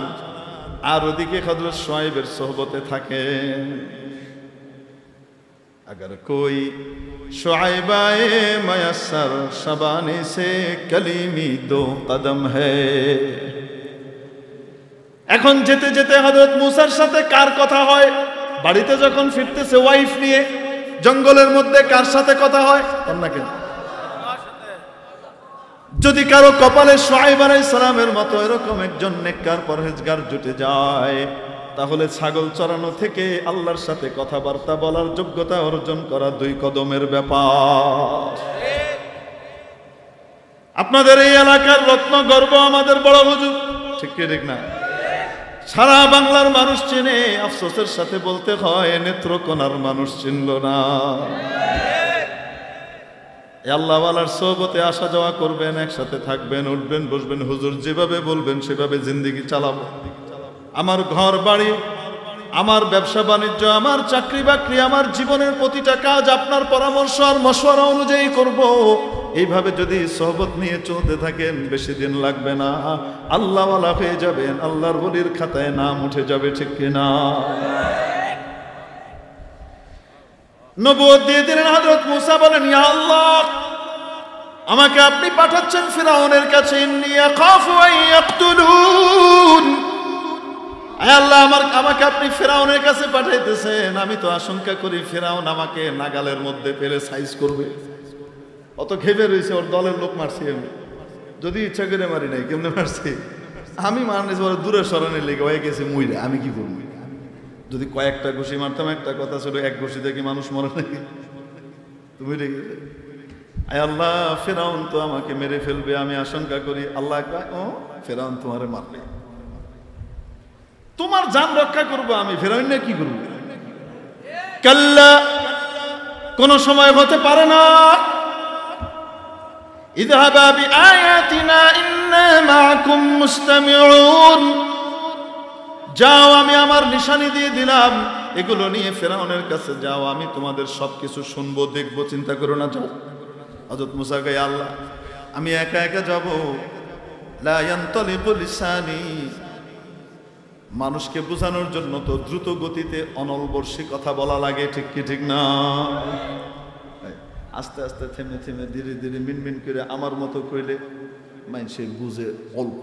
আর ওদিকে হযরত শুআয়বের সোহবতে থাকেন। अगर कोई शुआइबाए मयस्सर शबाने से कलीमी 2 कदम है। এখন যেতে যেতে হযরত মূসার সাথে কার কথা হয়? বাড়িতে যখন ফিরতেছে ওয়াইফ নিয়ে, জঙ্গলের মধ্যে কার সাথে কথা হয়? কেন? যদি কারো কপালে শুআয়ব আলাইহিস সালামের মতো এরকম একজন নেককার পরহেজগার জুটে যায়, তাহলে ছাগল চড়ানো থেকে আল্লাহর সাথে কথাবার্তা বলার যোগ্যতা অর্জন করা 2 কদমের ব্যাপার। আপনাদের এই এলাকার রত্ন গর্ব আমাদের বড় হুজুর। ঠিক কি ঠিক না? সারা বাংলার মানুষ চেনে, আফসোসের সাথে বলতে হয় নেত্রকোনার মানুষ চিনল না। আল্লাহওয়ালার সোহবতে আসা যাওয়া করবেন, একসাথে থাকবেন, উঠবেন বসবেন, হুজুর যেভাবে বলবেন সেভাবে জিন্দেগি চালাবো। আমার ঘর বাড়ি, আমার ব্যবসা বাণিজ্য, আমার চাকরি বাকরি, আমার জীবনের প্রতিটা কাজ আপনার পরামর্শ আর মশওয়ারা অনুযায়ী করব। এইভাবে যদি সোহবত নিয়ে চলতে থাকেন, বেশি দিন লাগবে না, আল্লাহওয়ালা হয়ে যাবেন, আল্লাহর ওলির খাতায় নাম উঠে যাবে। ঠিক কিনা? নবুয়ত দিয়ে দিলেন হযরত মূসা। বলেন, ইয়া আল্লাহ, আমাকে আপনি পাঠাচ্ছেন ফিরাউনের কাছে, ইন্নী আখাফু আন ইয়াকতুলুন। আয় আল্লাহ, আমাকে আপনি ফিরাউনের কাছে পাঠাইতেছেন, আমি তো আশঙ্কা করি ফিরাউন আমাকে নাগালের মধ্যে পেরে সাইজ করবে। অত ঘেবে রয়েছে, ওর দলের লোক মারছি আমি, যদি ইচ্ছা করে মারি নাই। কেমনে মারছি? আমি মারনে দূরে সরানোর লেগে হয়ে গেছে মুইরে, আমি কি করবো? যদি কয়েকটা ঘুষি মারতাম, একটা কথা ছিল, এক ঘুষি দেখি মানুষ মরে নাকি? তুমি রেগে আয় আল্লাহ, ফিরাউন তো আমাকে মেরে ফেলবে, আমি আশঙ্কা করি। আল্লাহ কয়, ও ফিরাউন তোমারে মারবে, তোমার জান রক্ষা করবো আমি, ফিরাউন না কি করবো? কাল্লা, কোন সময় হতে পারে না। ইযহাবা বিআয়াতিনা ইন্না মাআকুম মুস্তামিউন, যাও আমি আমার নিশানি দিয়ে দিলাম, এগুলো নিয়ে ফেরাউনের কাছে যাও, আমি তোমাদের সবকিছু শুনবো, দেখবো, চিন্তা করো না, যাও। হযরত মুসা কয়, আল্লাহ আমি একা একা যাব, লা ইয়ানতালিকু লিসানি, মানুষকে বোঝানোর জন্য তো দ্রুত গতিতে অনলবর্ষী কথা বলা লাগে, ঠিক কি ঠিক না? আস্তে আস্তে থেমে থেমে ধীরে ধীরে মিনমিন করে আমার মতো কইলে মানুষে বুঝে অল্প।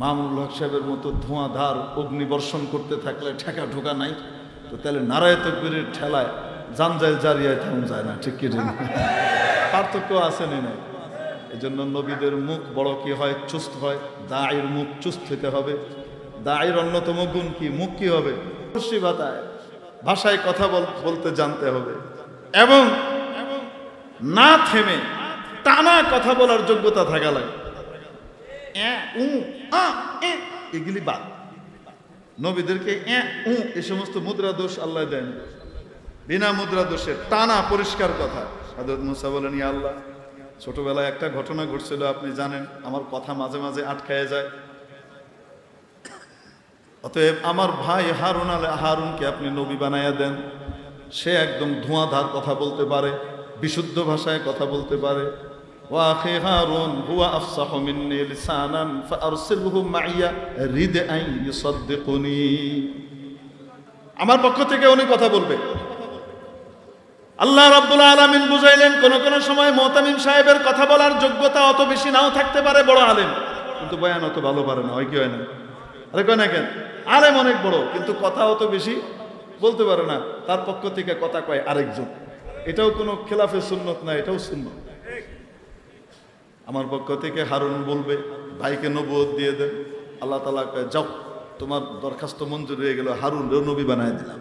মামুনুল হক সাহেবের মতো ধোঁয়াধার অগ্নিবর্ষণ করতে থাকলে ঠেকা ঠোকা নাই, তো তাহলে নারায় তকবীরের ঠেলায় জানজাইল জারিয়ায় থাম যায় না, ঠিক কি ঠিক? পার্থক্য আছে না? এই জন্য নবীদের মুখ বড় কি হয়, চুস্ত হয়। দায়ের মুখ চুস্ত হতে হবে। দায়ের অন্যতম গুণ কি? মুখ কি হবে? খুশি ভাষায় কথা বলতে জানতে হবে এবং না থেমে টানা কথা বলার যোগ্যতা থাকা লাগে। এগুলি বাদ। নবীদেরকে এই সমস্ত মুদ্রা দোষ আল্লাহ দেন, বিনা মুদ্রা দোষে টানা পরিষ্কার কথা। হযরত মুসা বলেন, ইয়া আল্লাহ, ছোটবেলায় একটা ঘটনা ঘটছিল, আপনি জানেন, আমার কথা মাঝে মাঝে আটকায় যায়, অতএব আমার ভাই হারুনকে আপনি নবী বানাইয়া দেন। সে একদম ধোঁয়াধার কথা বলতে পারে, বিশুদ্ধ ভাষায় কথা বলতে পারে। ওয়া আখি হারুন হুয়া আফসাহু মিন্নি লিসানান ফাআরসিলহু মাইয়া রিদআন ইউসাদদিকুনি, আমার পক্ষ থেকে উনি কথা বলবে। আল্লাহ রাব্বুল আলামিন বুঝাইলেন, কোন কোন সময় মুতামিম সাহেবের কথা বলার যোগ্যতা অত বেশি নাও থাকতে পারে, বড় আলেম, কিন্তু বয়ান অত ভালো পারে না, হয় কি হয় না? আরে কয় না কেন? আলেম অনেক বড়, কিন্তু কথা অত বেশি বলতে পারে না, তার পক্ষ থেকে কথা কয় আরেকজন। এটাও কোনো খেলাফে সুন্নত না, এটাও সুন্নত। আমার পক্ষ থেকে হারুন বলবে, ভাইকে নবুয়ত দিয়ে দেন। আল্লাহ তাআলা কয়, যাও, তোমার দরখাস্ত মঞ্জুর হয়ে গেল, হারুনও নবী বানায় দিলাম।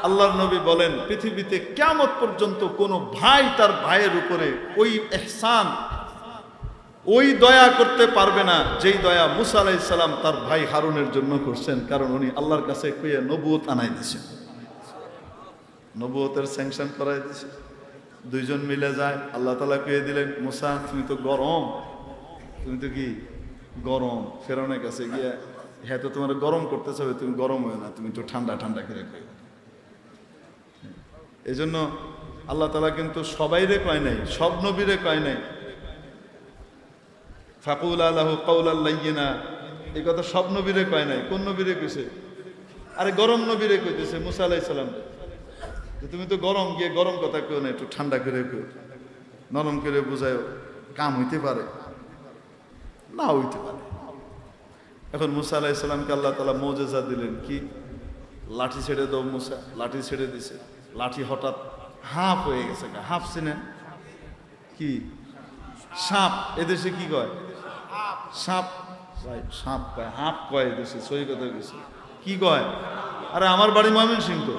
আল্লাহর নবী বলেন, পৃথিবীতে কিয়ামত পর্যন্ত কোনো ভাই তার ভাইয়ের উপরে ওই ইহসান, ওই দয়া করতে পারবে না যেই দয়া মুসা আলাইহিস সালাম তার ভাই হারুনের জন্য করছেন, কারণ উনি আল্লাহর কাছে কইয়া নবুয়ত আনাই দিয়েছেন, নবুয়তের স্যাংশন করাই দিয়েছে। দুইজন মিলে যায়, আল্লাহ তাআলা কইয়ে দিলেন, মুসা তুমি তো গরম, তুমি তো কি গরম, ফেরাউনের কাছে গিয়া, হ্যাঁ তো তোমার গরম করতে চাবে, তুমি গরম হয়ে না, তুমি একটু ঠান্ডা ঠান্ডা করে কই। এই জন্য আল্লাহ তাআলা কিন্তু সবাইরে কয় নাই, সব নবীরে কয় নাই ফাকুল আলাহু কাওলাল লাইয়িনা, এই কথা সব নবীরে কয় নাই। কোন নবীরে কইছে? আরে গরম নবীরে কইতেছে, মুসা আলাইহিস সালাম, তুমি তো গরম, গিয়ে গরম কথা কেউ না, একটু ঠান্ডা করে কেউ, নরম করে বুঝায়, কাম হইতে পারে না হইতে পারে। এখন মুসা আলাইহিস সালামকে আল্লাহ তাআলা মুজিজা দিলেন, কি? লাঠি ছেড়ে দাও মুসা, লাঠি ছেড়ে দিছে, লাঠি হঠাৎ হাফ হয়ে গেছে। হাফ চিনেন কি? সাপ। এদেশে কি কয়? সাপ। সাপ কয়, হাফ কয় এদেশে, সহি কথা গেছে। কি কয়? আরে আমার বাড়ি ময়মনসিংহ, তো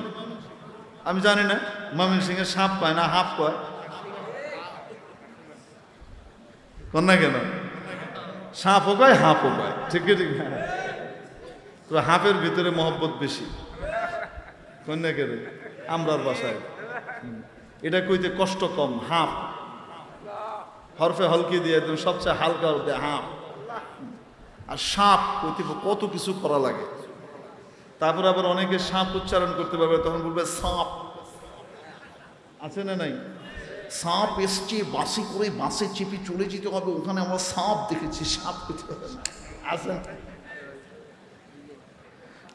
আমি জানি না, ময়মনসিংহে সাপ কয় না হাফ কয়? কন না কেন? সাপও কয়, হাফও কয়, ঠিক ঠিক না? তো হাফের ভিতরে মহব্বত বেশি, কন্যা কেন? আমরার বাসায় এটা কইতে কষ্ট কম, হাফ। হরফে হলকি দিয়ে একদম সবচেয়ে হালকা হরফে হাফ। আর সাপ কইতে কত কিছু করা লাগে। তারপর আবার অনেকে সাপ উচ্চারণ করতে পারবে, তখন বলবে সাপ। আছে না নাই? সাপ এসছে, বাসে করে বাসে চেপে চলে যেতে হবে, ওখানে আমরা সাপ দেখেছি, সাপ করতে হবে না, আছে না?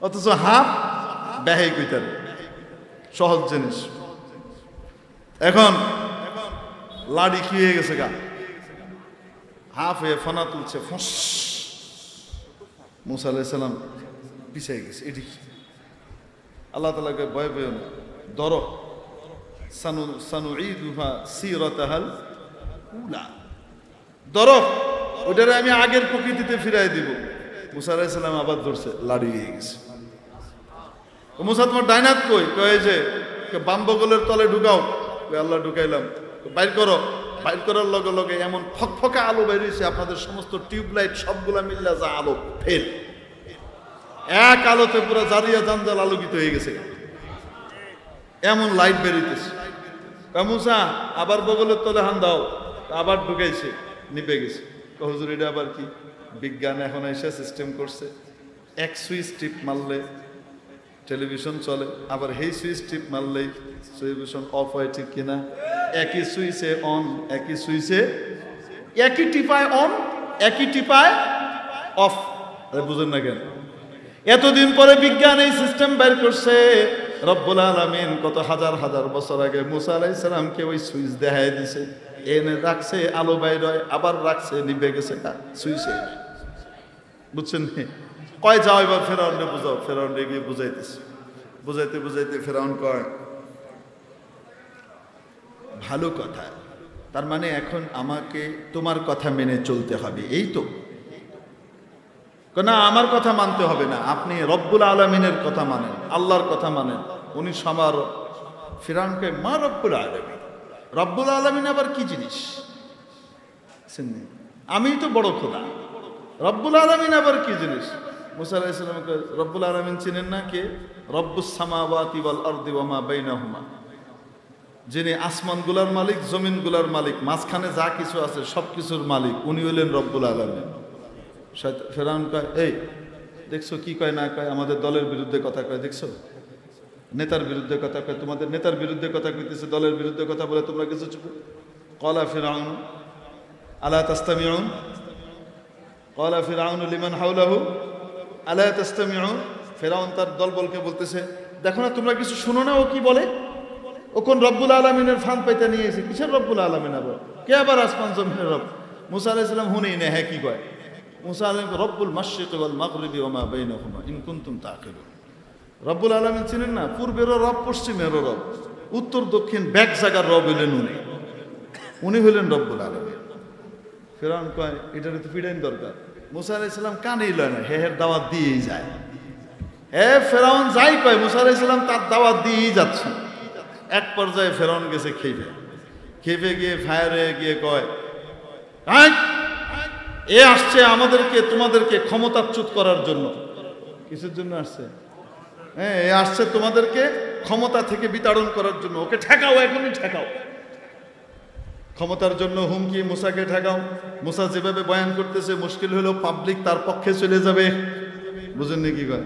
অথচ হাফ ব্যাহাই কইতে সহজ জিনিস। এখন লাড়ি কি হয়ে গেছে গা, হাফ হয়ে ফনা তুলছে, ফস। মুসা আলাইহিস সালাম পিছিয়ে গেছে। এটি আল্লাহ তাআলাকে ভয় পেও না, ধরো, সানুঈদুহা সিরাতাহাল উলা, ধরো, ওটারে আমি আগের প্রকৃতিতে ফিরাই দিব। মুসা আলাইহিস সালাম আবার ধরছে, লাড়ি হয়ে গেছে। মুসা, তোমার ডাইনাত কই? কয় যে বাম বগলের তলে ঢুকাও। আল্লাহ ঢুকাইলাম, বাইর করো। বাইর করার লগে লগে এমন ফকফকা আলো বাইর হয়েছে, আপনাদের সমস্ত টিউবলাইট সবগুলা মিল্লা যা আলো ফেল, এক আলোতে পুরো জারিয়া জানজাল আলোকিত হয়ে গেছে, এমন লাইট বেরিয়েছে। মুসা আবার বগলের তলে হান দাও। আবার ঢুকাইছে, নিভে গেছে। হুজুর এটা আবার কি? বিজ্ঞান এখন এসে সিস্টেম করছে, এক সুইচ টিপ মারলে টেলিভিশন চলে, আবার সেই সুইচ টিপ মারলেই টেলিভিশন অফ হয়, ঠিক কিনা? একই সুইচে অন, একই সুইচে, একই টিপায় অন, একই টিপায় অফ। বুঝেন না কেন? এতদিন পরে বিজ্ঞান এই সিস্টেম বের করছে। রব্বুল আলামিন কত হাজার হাজার বছর আগে মুসা আলাইহিস সালামকে ওই সুইচ দেখায় দিছে, এনে রাখছে, আলো বাইর হয়, আবার রাখছে, নিভে গেছে সুইচে। বুঝছেন? কয় যাও এবার ফেরাউনরে বুঝাও। ফেরাউনরে গিয়ে বুঝাইতেছে, বুঝাইতে বুঝাইতে ফেরাউন কয় ভালো কথা, তার মানে এখন আমাকে তোমার কথা মেনে চলতে হবে, এই তো? না, আমার কথা মানতে হবে না, আপনি রব্বুল আলামিনের কথা মানেন, আল্লাহর কথা মানেন। উনি সবার ফিরাউনকে মা রব্বুল আলামিন, রব্বুল আলামিন আবার কি জিনিস? আমি তো বড় খোদা, রব্বুল আলামিন আবার কি জিনিস? মুসা আলাইহিস সালামকে রব্বুল আলামিন চিনেন না? কে? রব্বুস সামাওয়াতি ওয়াল আরদি ওয়া মা বাইনাহুমা, যিনি আসমানগুলার মালিক, জমিনগুলার মালিক, মাঝখানে যা কিছু আছে সব কিছুর মালিক, উনি হইলেন রব্বুল আলামিন। ফেরাউন কয়, এই দেখছো কি কয় না কয়, আমাদের দলের বিরুদ্ধে কথা কয়, দেখছো? নেতার বিরুদ্ধে কথা কয়, তোমাদের নেতার বিরুদ্ধে কথা কইতেছে, দলের বিরুদ্ধে কথা বলে তোমরা কিছু চুপ। ক্বালা ফিরআউন আলা তাসতামিউন, ক্বালা ফিরআউন লিমান হাওলাহু আলা তাসতামিউন। ফেরাউন তার দলবলকে বলতেছে, দেখো না তোমরা কিছু শুনো না ও কি বলে? ও কোন রব্বুল আলামিনের ফান পাইতে নিয়ে এসে, কিসের রব্বুল আলামিন আবার? কে আবার আসমান জমিনের রব? মুসা আলাইহিস সালাম হুনেই না, হ্যাঁ কি কয়? মুসা আলাইহিস রব্বুল মাশরিকি ওয়াল মাগরিবি ওয়া মা বাইনাহুমা ইন কুনতুম তাকিলুন। রব্বুল আলামিন চিনেন না? পূর্বেরও রব, পশ্চিমেরও রব, উত্তর দক্ষিণ ব্যাক জায়গার রব হইলেন উনি, উনি হইলেন রব্বুল আলামিন। ফেরাউন কয় এটার তো পিড়াইন দরকার। মুসা আলাইহিস সালাম কানেই লয় না, হের দাওয়াত দিয়েই যায়। ফেরাউন যাই কয় মুসা আলাইহিস সালাম তার দাওয়াত দিয়েই যাচ্ছে। এক পর্যায়ে ফেরাউন গেছে খেপে, খেপে গিয়ে ফায়ারে গিয়ে কয়, এ আসছে আমাদেরকে তোমাদেরকে ক্ষমতাচ্যুত করার জন্য। কিসের জন্য আসছে? হ্যাঁ, এ আসছে তোমাদেরকে ক্ষমতা থেকে বিতাড়ন করার জন্য, ওকে ঠেকাও, এখনই ঠেকাও। ক্ষমতার জন্য হুমকি, মুসাকে ঠেকাও। মুসা যেভাবে বয়ান করতেছে মুশকিল হলো পাবলিক তার পক্ষে চলে যাবে। বুঝেননি কি কয়?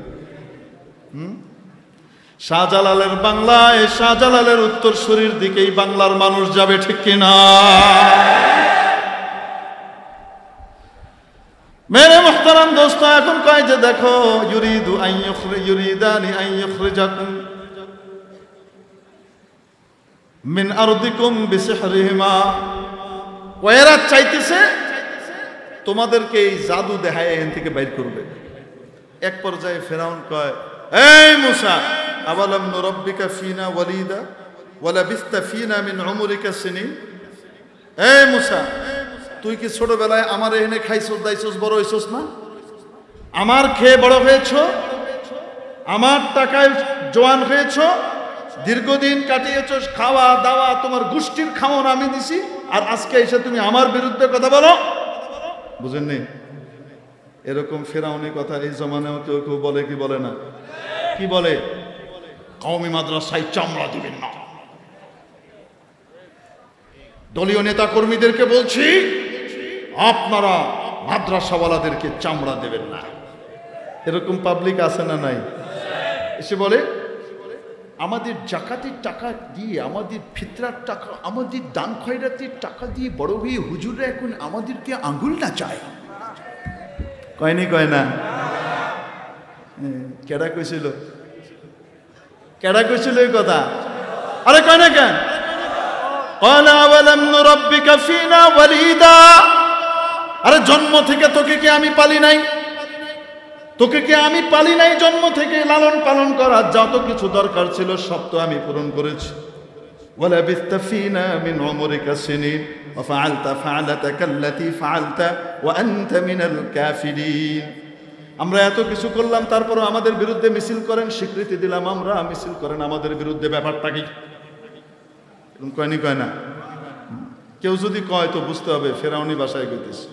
শাহজালালের বাংলায়, শাহজালালের উত্তর শরীর দিকেই বাংলার মানুষ যাবে, ঠিক কিনা? মেরে মুহতারাম দোস্ত, এখন কয় যে দেখো ইউরিদানি আন ইখরিজাকুম মিন আরদিকুম বিসিহরিহিমা। ওরা চাইতেছে তোমাদেরকে এই জাদু দেখায় এখান থেকে বাইর করবে। এক পর্যায়ে ফেরাউন কয়, এই মুসা, আওয়ালাম নুরাব্বিকা ফিনা ওয়ালিদা ওয়া লাবিসতা ফিনা মিন উমরিকা সিনিন। এই মুসা, তুই কি ছোটবেলায় আমার এখানে খাইছস, দাইছস, বড় হইছস না? আমার খেয়ে বড় হয়েছ, আমার টাকায় জোয়ান হয়েছ, দীর্ঘদিন কাটিয়েছ, খাওয়া দাওয়া তোমার গোষ্ঠীর খাওয়ান আমি দিছি, আর আজকে এসে তুমি আমার বিরুদ্ধে কথা বলো? বুঝেননি? এরকম ফেরাউনি কথা এই জমানেও কেউ কেউ বলে কি বলে না? কি বলে? কওমি মাদ্রাসায় চামড়া দিবেন না। দলীয় নেতা কর্মীদেরকে বলছি, আপনারা মাদ্রাসাওয়ালাদেরকে চামড়া দেবেন না। এরকম পাবলিক আছে না নাই? এসে বলে আমাদের জাকাতের টাকা দিয়ে, আমাদের ফিতরার টাকা, আমাদের দান খয়রাতের টাকা দিয়ে বড় হয়ে হুজুররা এখন আমাদেরকে আঙ্গুল না চায়। কয়নি? কয় না? কেডা কইছিল? কেডা কইছিল এই কথা? আরে কয় না কেন? আরে জন্ম থেকে তোকে কি আমি পালি নাই? তোকে কি আমি পালি নাই? জন্ম থেকে লালন পালন করার যত কিছু দরকার ছিল সব তো আমি পূরণ করেছি। ওয়ালাবিসতা ফিনা মিন উমরিকা সিনিন ওয়া ফাআলতা ফাআলাতাকা আল্লাতী ফাআলতা ওয়া আনতা মিনাল কাফিরিন। আমরা এত কিছু করলাম, তারপরও আমাদের বিরুদ্ধে মিছিল করেন, স্বীকৃতি দিলাম আমরা, মিছিল করেন আমাদের বিরুদ্ধে। ব্যাপারটা কি? কয়নি? কয় না? কেউ যদি কয় তো বুঝতে হবে ফেরাউনি ভাষায় কইতেছে।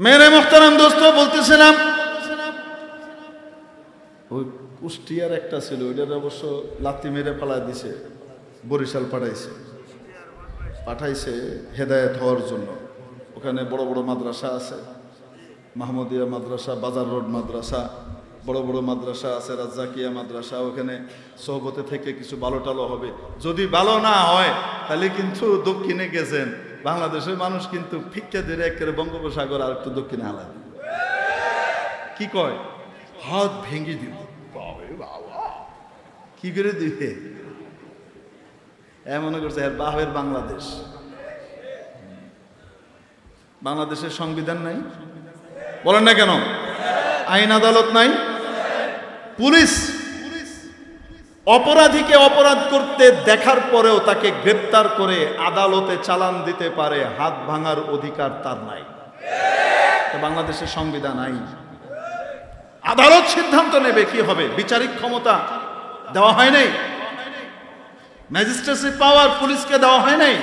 মেরে মুহতারাম দোস্ত, বলতেছিলাম ওই কুষ্টিয়ার একটা ছিল, ওইটার অবশ্য লাথি মেরে ফেলা দিছে। বরিশাল পাঠাইছে হেদায়েত হওয়ার জন্য। ওখানে বড় বড় মাদ্রাসা আছে, মাহমুদিয়া মাদ্রাসা, বাজার রোড মাদ্রাসা, বড় বড় মাদ্রাসা আছে, রাজ্জাকিয়া মাদ্রাসা। ওখানে সোহবতে থেকে কিছু ভালো টালো হবে। যদি ভালো না হয় তাহলে কিন্তু দক্ষিণে গেছেন, বাংলাদেশের মানুষ কিন্তু ফিক্কা দিয়ে একেবারে বঙ্গোপসাগর আর একটু দক্ষিণে আলাদা কি কয়, হাত ভেঙে দিব। কি করে দিবে? মনে করছে বাহের বাংলাদেশ। বাংলাদেশের সংবিধান নাই, বলেন না কেন? আইন আদালত নাই, পুলিশ অপরাধীকে অপরাধ করতে দেখার পরেও তাকে গ্রেপ্তার করে আদালতে চালান দিতে পারে, হাত ভাঙার অধিকার তার নাই। বাংলাদেশের সংবিধান আইন, আদালত সিদ্ধান্ত নেবে কি হবে। বিচারিক ক্ষমতা দেওয়া হয় নাই, ম্যাজিস্ট্রেসি পাওয়ার পুলিশকে দেওয়া হয় নাই।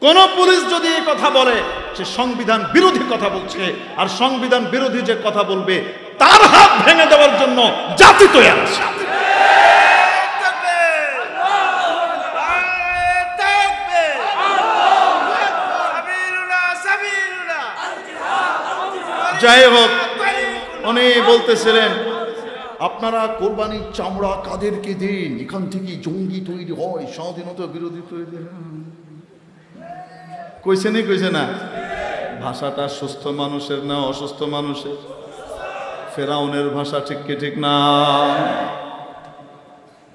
কোন পুলিশ যদি এই কথা বলে সে সংবিধান বিরোধী কথা বলছে, আর সংবিধান বিরোধী যে কথা বলবে তার হাত ভেঙে দেওয়ার জন্য জাতি তৈরি আছে। যাই হোক, উনি বলতেছিলেন আপনারা কোরবানির চামড়া কাদেরকে দিন, এখান থেকে জঙ্গি তৈরি হয়, স্বাধীনতা বিরোধী তৈরি হয়। কইছে না? ভাষাটা সুস্থ মানুষের না অসুস্থ মানুষের? ফেরাউনের ভাষা ঠিক কি ঠিক না?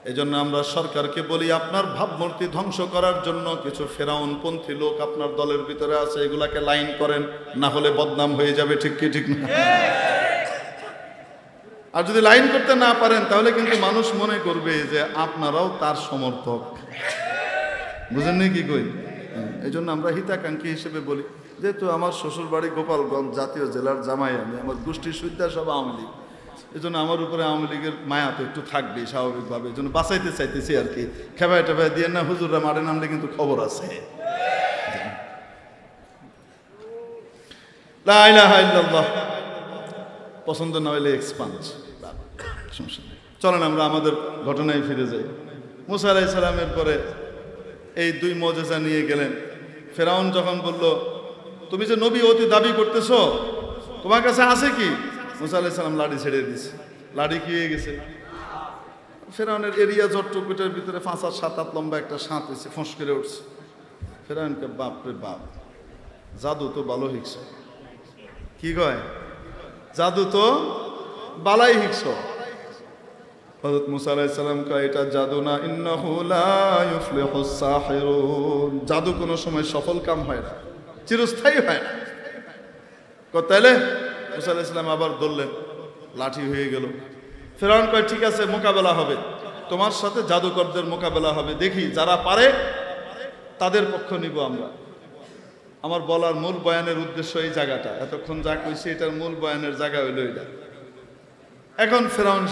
এজন্য আমরা সরকারকে বলি আপনার ভাবমূর্তি ধ্বংস করার জন্য কিছু ফেরাউনপন্থী লোক আপনার দলের ভিতরে আছে, এগুলাকে লাইন করেন, না হলে বদনাম হয়ে যাবে। ঠিক কি ঠিক না? আর যদি লাইন করতে না পারেন তাহলে কিন্তু মানুষ মনে করবে যে আপনারাও তার সমর্থক। বুঝেননি কি কই? এই জন্য আমরা হিতাকাঙ্ক্ষী হিসেবে বলি, যেহেতু আমার শ্বশুর বাড়ি গোপালগঞ্জ জাতীয় জেলার জামাই, আমি আমার গোষ্ঠীর সুবিধা সব আওয়ামী লীগ, এই জন্য আমার উপরে আওয়ামী লীগের মায়া তো একটু থাকবেই স্বাভাবিকভাবে। এই জন্য বাঁচাইতে চাইতেছি আর কি। খেবায় টেবায় দিয়ে না, হুজুররা মারে নামলে কিন্তু খবর আছে। লা ইলাহা ইল্লাল্লাহ। পছন্দ না হইলে এক্সপাঞ্জ, সমস্যা নেই। চলেন আমরা আমাদের ঘটনায় ফিরে যাই। মুসা আলাইহিস সালামের পরে এই দুই মুজিজা নিয়ে গেলেন। ফেরাউন যখন বলল তুমি যে নবী অতি দাবি করতেছো, তোমার কাছে আছে কি? মুসা আলাইহিস সালাম লাঠি ছেড়ে দিয়েছে। লাঠি কি হয়ে গেছে? ফেরাউনের এরিয়া জট্টকুটের ভিতরে 5-7 লম্বা একটা সাঁত হয়েছে, ফোঁস করে উঠছে। ফেরাউনকে বাপ রে বাপ, জাদু তো ভালো হিকছ। কি কয়? জাদু তো বালাই হিকছ। হযরত মুসা আলাইহিস সালাম কয় এটা জাদু না, ইন্নাহু লা ইউফলিহুস সাহিরুন। জাদু কোনো সময় সফল কাম হয় না, চিরস্থায়ী হয় না। তাইলে মুসা আলাইহিস সালাম আবার ধরলেন, লাঠি হয়ে গেল। ফেরাউন কয় ঠিক আছে, মোকাবেলা হবে, তোমার সাথে জাদুকরদের মোকাবেলা হবে, দেখি যারা পারে তাদের পক্ষ নিব আমরা। আমার বলার মূল বয়ানের উদ্দেশ্য এই জায়গাটা, এতক্ষণ যা কইছি এটার মূল বয়ানের জায়গা হইল এটা। এখন ফেরাউন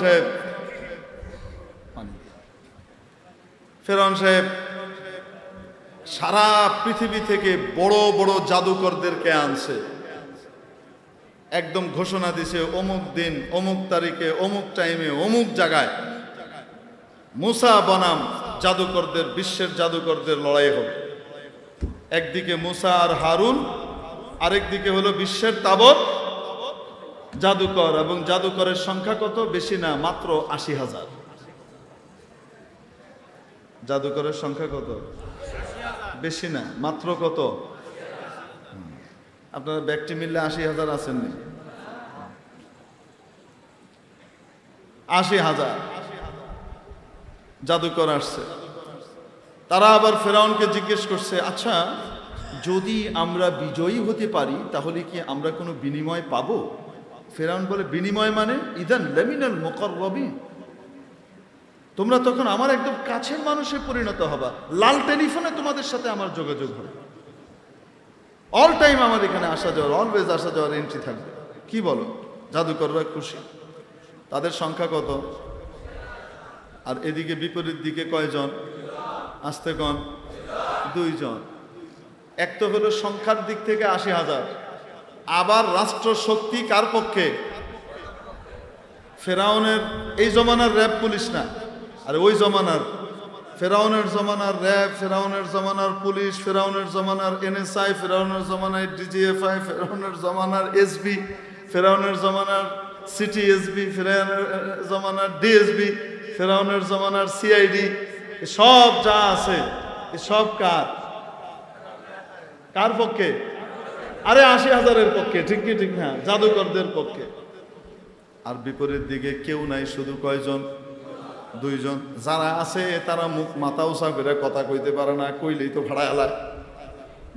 সাহেব সারা পৃথিবী থেকে বড় বড় জাদুকরদেরকে আনছে, একদম ঘোষণা দিছে অমুক দিন অমুক তারিখে অমুক টাইমে অমুক জায়গায় মুসা বনাম জাদুকরদের, বিশ্বের জাদুকরদের লড়াই হবে। একদিকে মুসা আর হারুন, আরেকদিকে হলো বিশ্বের তাবৎ জাদুকর। এবং জাদুকরের সংখ্যা কত? বেশি না, মাত্র 80,000। জাদুকরের সংখ্যা কত? বেশি না, মাত্র কত? আপনারা ব্যক্তি মিললে 80,000 আছেননি? 80,000 জাদুকর আসছে। তারা আবার ফেরাউনকে জিজ্ঞেস করছে, আচ্ছা যদি আমরা বিজয়ী হতে পারি তাহলে কি আমরা কোনো বিনিময় পাবো? ফেরাউন বলে বিনিময় মানে? ইদান লামিনাল মুকাররাবিন, তোমরা তখন আমার একদম কাছের মানুষে পরিণত হবা, লাল টেলিফোনে তোমাদের সাথে আমার যোগাযোগ হবে, অল টাইম আমার এখানে আসা যাওয়ার, অলওয়েজ আসা যাওয়ার এন্ট্রি থাকবে। কি বলো? জাদুকররা খুশি। তাদের সংখ্যা কত? আর এদিকে বিপরীত দিকে কয়জন? আসতে কন 2 জন। এক তো হলো সংখ্যার দিক থেকে 80,000, আবার রাষ্ট্র শক্তি কার পক্ষে? ফেরাউনের এই জমানার র্যাব পুলিশ না, আর ওই জমানার ফেরাউনের জমানার র্যাব, ফেরাউনের জমানার পুলিশ, ফেরাউনের জমানার এনএসআই, ফেরাউনের জমানার ডিজিএফআই, ফেরাউনের জমানার এসবি, ফেরাউনের জমানার সিটি এসবি, ফেরাউনের জমানার ডিএসবি, ফেরাউনের জমানার সিআইডি, সব যা আছে সব কার পক্ষে? আরে ৮০,০০০-এর পক্ষে, ঠিক কি ঠিক না? জাদুকরদের পক্ষে। আর বিপরীত দিকে কেউ নাই, শুধু কয়জন? 2 জন। যারা আছে তারা মুখ মাথা উঁচা করে কথা কইতে পারে না, কইলেই তো ভাড়া এলায়,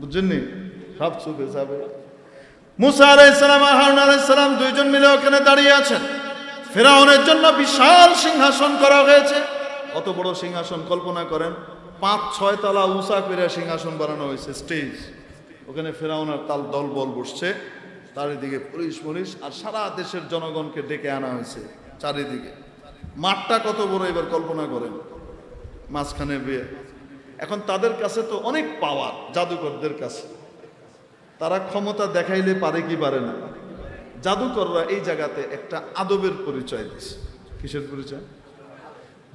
বুঝছেন নি? সব চুপে যাবে। মুসা আলাইহিস সালাম আর হারুন আলাইহিস সালাম 2 জন মিলে ওখানে দাঁড়িয়ে আছেন। ফেরাউনের জন্য বিশাল সিংহাসন করা হয়েছে। অত বড় সিংহাসন কল্পনা করেন, 5-6 তলা উঁচা করে সিংহাসন বানানো হয়েছে, স্টেজ। ওখানে ফেরাউন আর তার দলবল বসছে, চারিদিকে পুলিশ আর সারা দেশের জনগণকে ডেকে আনা হয়েছে চারিদিকে। মাঠটা কত বড় এবার কল্পনা করেন, মাঝখানে বিয়ে। এখন তাদের কাছে তো অনেক পাওয়ার, জাদুকরদের কাছে। তারা ক্ষমতা দেখাইলে পারে কি পারে না? জাদুকররা এই জায়গাতে একটা আদবের পরিচয় দিচ্ছে। কিসের পরিচয়?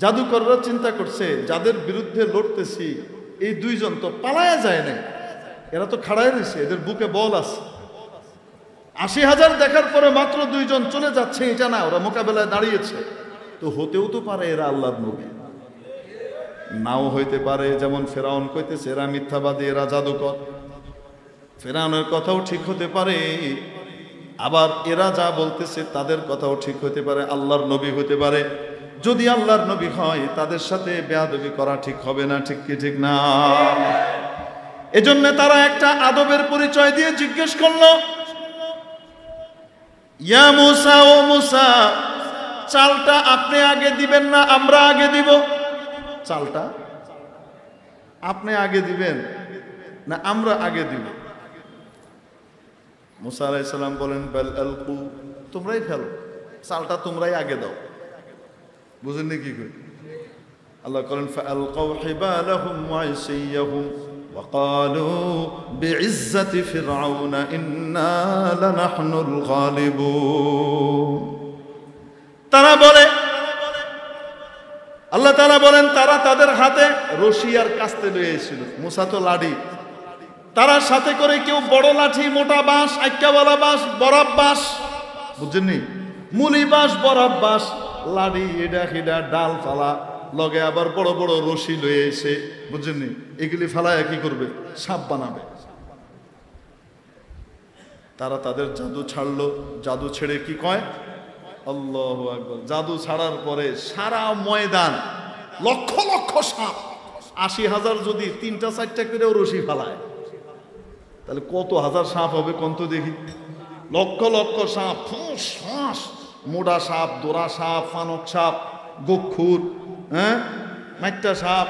জাদুকররা চিন্তা করছে, যাদের বিরুদ্ধে লড়তেছি এই 2 জন তো পালায়া যায় না, এরা তো খাড়ায় রয়েছে, এদের বুকে বল আছে। ৮০,০০০ দেখার পরে মাত্র 2 জন চলে যাচ্ছে, এটা না, ওরা মোকাবেলায় দাঁড়িয়েছে। তো হতেও তো পারে এরা আল্লাহর নবী, নাও হইতে পারে। যেমন ফেরাউন কইতেছে এরা মিথ্যাবাদী, এরা জাদুকর, ফেরাউনের কথাও ঠিক হতে পারে। আবার এরা যা বলতেছে তাদের কথাও ঠিক হতে পারে, আল্লাহর নবী হতে পারে। যদি আল্লাহর নবী হয় তাদের সাথে বেয়াদবি করা ঠিক হবে না, ঠিক কি ঠিক না? এজন্য তারা একটা আদবের পরিচয় দিয়ে জিজ্ঞেস করলো, ইয়া মুসা, ও মুসা, চালটা আপনি আগে দিবেন না আমরা আগে দিব? চালটা আপনি আগে দিবেন না আমরা আগে দিব? মুসা আলাইহিস সালাম বলেন, বাল আলকু, তোমরাই ফেলো, চালটা তোমরাই আগে দাও। বুঝেননি কি কই? আল্লাহ বলেন, ফাআলকাউ হিবালাহুম ওয়া ইসিয়াহুম ওয়া ক্বালু বিইজ্জাতি ফিরআউনা ইন্না লানাহনুল গালিবুন। তারা বলে, আল্লাহ তাআলা বলেন, তারা তাদের হাতে রশি আর কাস্তে লয়ে এসেছিল। মুসা তো লাঠি, তারা সাথে করে কেউ বড় লাঠি, মোটা বাঁশ, আইক্কাওয়ালা বাঁশ, বরাব বাঁশ, বুঝছেননি? মুলি বাঁশ, বরাব বাঁশ, লাঠি, এটা হিডা, ডাল ফালা, লগে আবার বড় বড় রশি লয়ে এসে, বুঝছেননি? এগুলি ফালায় কি করবে? সাপ বানাবে। তারা তাদের জাদু ছাড়লো। জাদু ছেড়ে কি কয়? আল্লাহু আকবার। জাদু ছাড়ার পরে সারা ময়দান লক্ষ লক্ষ সাপ, ৮০,০০০ যদি 3টা-4টা করেও রশি ফালায়, তাহলে কত হাজার সাপ হবে কোন তো দেখি? লক্ষ লক্ষ সাপ, ফুঁস ফাঁস, মোড়া সাপ, দোরা সাপ, ফানক সাপ, গক্ষুর, মাইট্টা সাপ,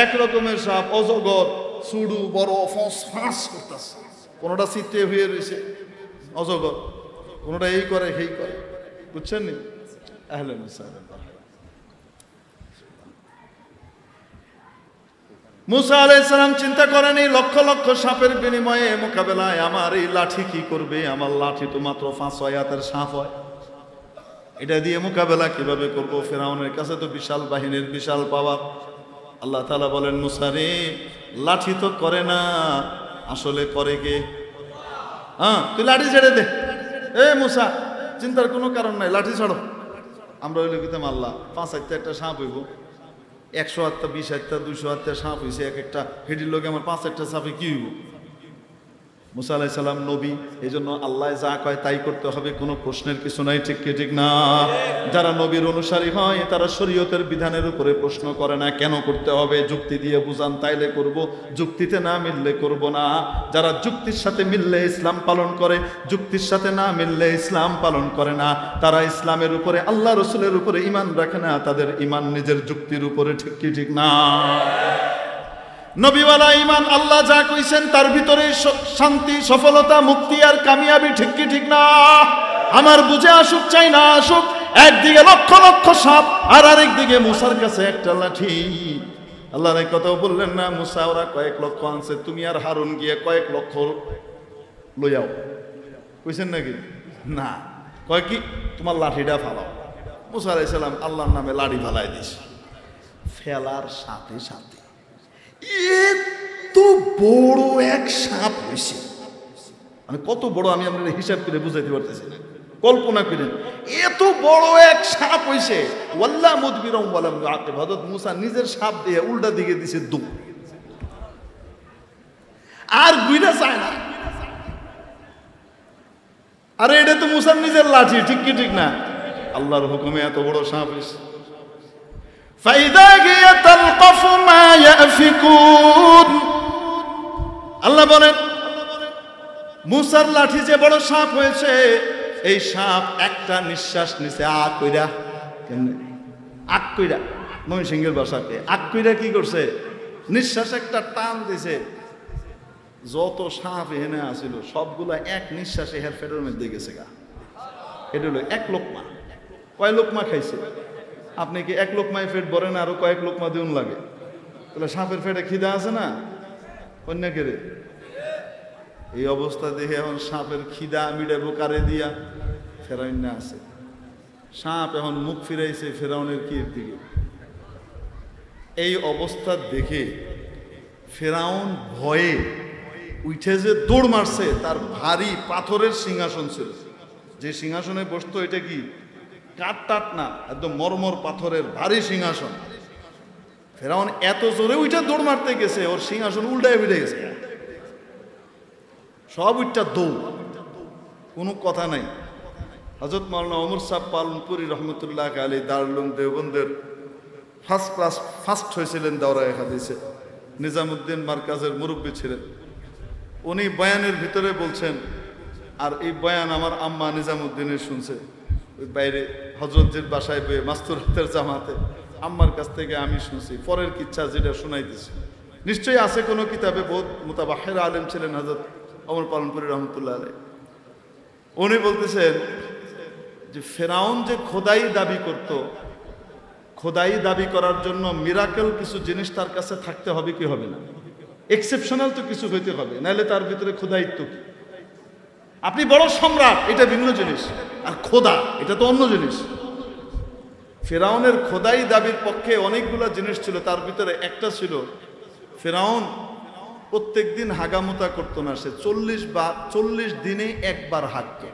এক রকমের সাপ, অজগর, সুডু, বড় ফস ফাঁস করতেছে। কোনোটা চিত্তে হয়ে রয়েছে অজগর, কোনোটা এই করে সেই করে, বুঝছেন নি? আহলেন ওয়াসাহলেন। মুসা আলাইহিস সালাম চিন্তা করেন, এই লক্ষ লক্ষ সাপের বিনিময়ে মোকাবেলায় আমার এই লাঠি কি করবে? আমার লাঠি তো মাত্র 5-6 হাতের সাপ হয়, এটা দিয়ে মোকাবেলা কিভাবে করব? ফেরাউনের কাছে তো বিশাল বাহিনীর, বিশাল পাওয়ার। আল্লাহ তাআলা বলেন, মুসা রে, লাঠি তো করে না, আসলে করে কে? তুই লাঠি ছেড়ে দে। মুসা, চিন্তার কোনো কারণ নাই, লাঠি ছাড়ো। আমরা হইলে কিতাম আল্লাহ 5 হাতে একটা সাপ হইব, 100 হাতে, 20 হাতে, 200 হাতে সাপ হয়েছে এক একটা, হেডির লোকে আমার 5 একটা সাপে কি হইব? মুসা আলাইহিস সালাম নবী, এই জন্য আল্লাহ যা কয় তাই করতে হবে, কোনো প্রশ্নের কিছু নাই, ঠিক কি ঠিক না? যারা নবীর অনুসারী হয় তারা শরীয়তের বিধানের উপরে প্রশ্ন করে না, কেন করতে হবে? যুক্তি দিয়ে বুঝান, তাইলে করব, যুক্তিতে না মিললে করব না। যারা যুক্তির সাথে মিললে ইসলাম পালন করে, যুক্তির সাথে না মিললে ইসলাম পালন করে না, তারা ইসলামের উপরে, আল্লাহ রসুলের উপরে ঈমান রাখে না, তাদের ঈমান নিজের যুক্তির উপরে, ঠিক কি ঠিক না? নবীওয়ালা ঈমান, আল্লাহ যা কইছেন তার ভিতরে শান্তি, সফলতা, মুক্তি আর কামিয়াবি, ঠিক কি ঠিক না? আমার বুঝে আসুক চাই না আসুক, একদিকে লক্ষ লক্ষ সাপ আর আরেকদিকে মুসার কাছে একটা লাঠি। আল্লাহর এই কথাও বললেন না, মুসা ওরা কয়েক লক্ষ আনছে, তুমি আর হারুন গিয়ে কয়েক লক্ষ লইয়াও, কইছেন নাকি? না, কয় কি, তোমার লাঠিটা ফালাও। মুসা আলাইহিস সালাম আল্লাহর নামে লাঠি ফালাই দিস। ফেলার সাথে সাথে এত বড় এক সাপ হয়েছে, মানে কত বড় আমি আপনাদের হিসাব করে বুঝাইতে পারতেছি না, কল্পনা করেন এত বড় এক সাপ হয়েছে। ওয়াল্লাহ মুদবিরম ওয়ালাম ইউআকিব, হযরত মুসা নিজের সাপ দিয়ে উল্টা দিকে দিছে দৌড়, আর গুইরা যায় না। আরে এটা তো মুসার নিজের লাঠি, ঠিক কি ঠিক না? আল্লাহর হুকুমে এত বড় সাপ হয়েছে। ফাইদা হিয়া তালকাফু মা ইয়াফিকুন, আল্লাহ বলেন মুসার লাঠি যে বড় সাপ হয়েছে, এই সাপ একটা নিঃশ্বাস নিছে আক কইরা, কেমনে আক কইরা, ময়মনসিংহের ভাষাতে আক কইরা কি করছে, নিঃশ্বাস একটা টান দিছে। যত সাপ এখানে আসিল সবগুলা এক নিঃশ্বাসে হের ফেটের মধ্যে গেছে গা। এটা হলো এক লোকমা। কয় লোকমা খাইছে? আপনি কি এক লোকমায় পেট ভরে না, আরো কয়েক লোকমা দিন লাগে? তাহলে সাপের পেটে খিদা আছে না? অন্য কেড়ে এই অবস্থা দেখে এখন সাপের খিদা মিটাবো কারে দিয়া? ফেরাউন না আছে। সাপ এখন মুখ ফিরাইছে ফেরাউনের কি দিকে। এই অবস্থা দেখে ফেরাউন ভয়ে উঠে যে দৌড় মারছে। তার ভারী পাথরের সিংহাসন ছিল, যে সিংহাসনে বসতো এটা কি কাঠ টাট না, একদম মরমর পাথরের ভারী সিংহাসন। ফেরাউন এত জোরে উঠে দৌড় মারতে গেছে, ওর সিংহাসন উল্টায় ফিরে গেছে, সব উঠটা দৌড়, কোনো কথা নাই। হযরত মাওলানা ওমর সাহেব পালনপুরি রহমতুল্লাহ আলী দারুল উলুম দেওবন্দের ফার্স্ট ক্লাস ফার্স্ট হয়েছিলেন দাওরায়ে হাদিসে, নিজামুদ্দিন মার্কাজের মুরব্বী ছিলেন। উনি বয়ানের ভিতরে বলছেন, আর এই বয়ান আমার আম্মা নিজামুদ্দিনের শুনছে ওই বাইরে হজরতজির বাসায় বয়ে মাস্তুর হাতের জামাতে, আম্মার কাছ থেকে আমি শুনছি। পরের কিচ্ছা যেটা শোনাইতেছি নিশ্চয়ই আছে কোনো কিতাবে, বহুত মুতাবাহির আলেম ছিলেন হযরত ওমর পালনপুরি রহমতুল্লাহ আলাইহি। উনি বলতেছেন যে ফেরাউন যে খোদাই দাবি করত, খোদাই দাবি করার জন্য মিরাকেল কিছু জিনিস তার কাছে থাকতে হবে কি হবে না? এক্সেপশনাল তো কিছু হইতে হবে, নাহলে তার ভিতরে খোদাইত্ব কি? আপনি বড় সম্রাট এটা ভিন্ন জিনিস, আর খোদা এটা তো অন্য জিনিস। ফেরাউনের খোদাই দাবির পক্ষে অনেকগুলো জিনিস ছিল, তার ভিতরে একটা ছিল ফেরাউন প্রত্যেক দিন হাগামুতা করতো না, সে 40 দিনে একবার হাঁকতো।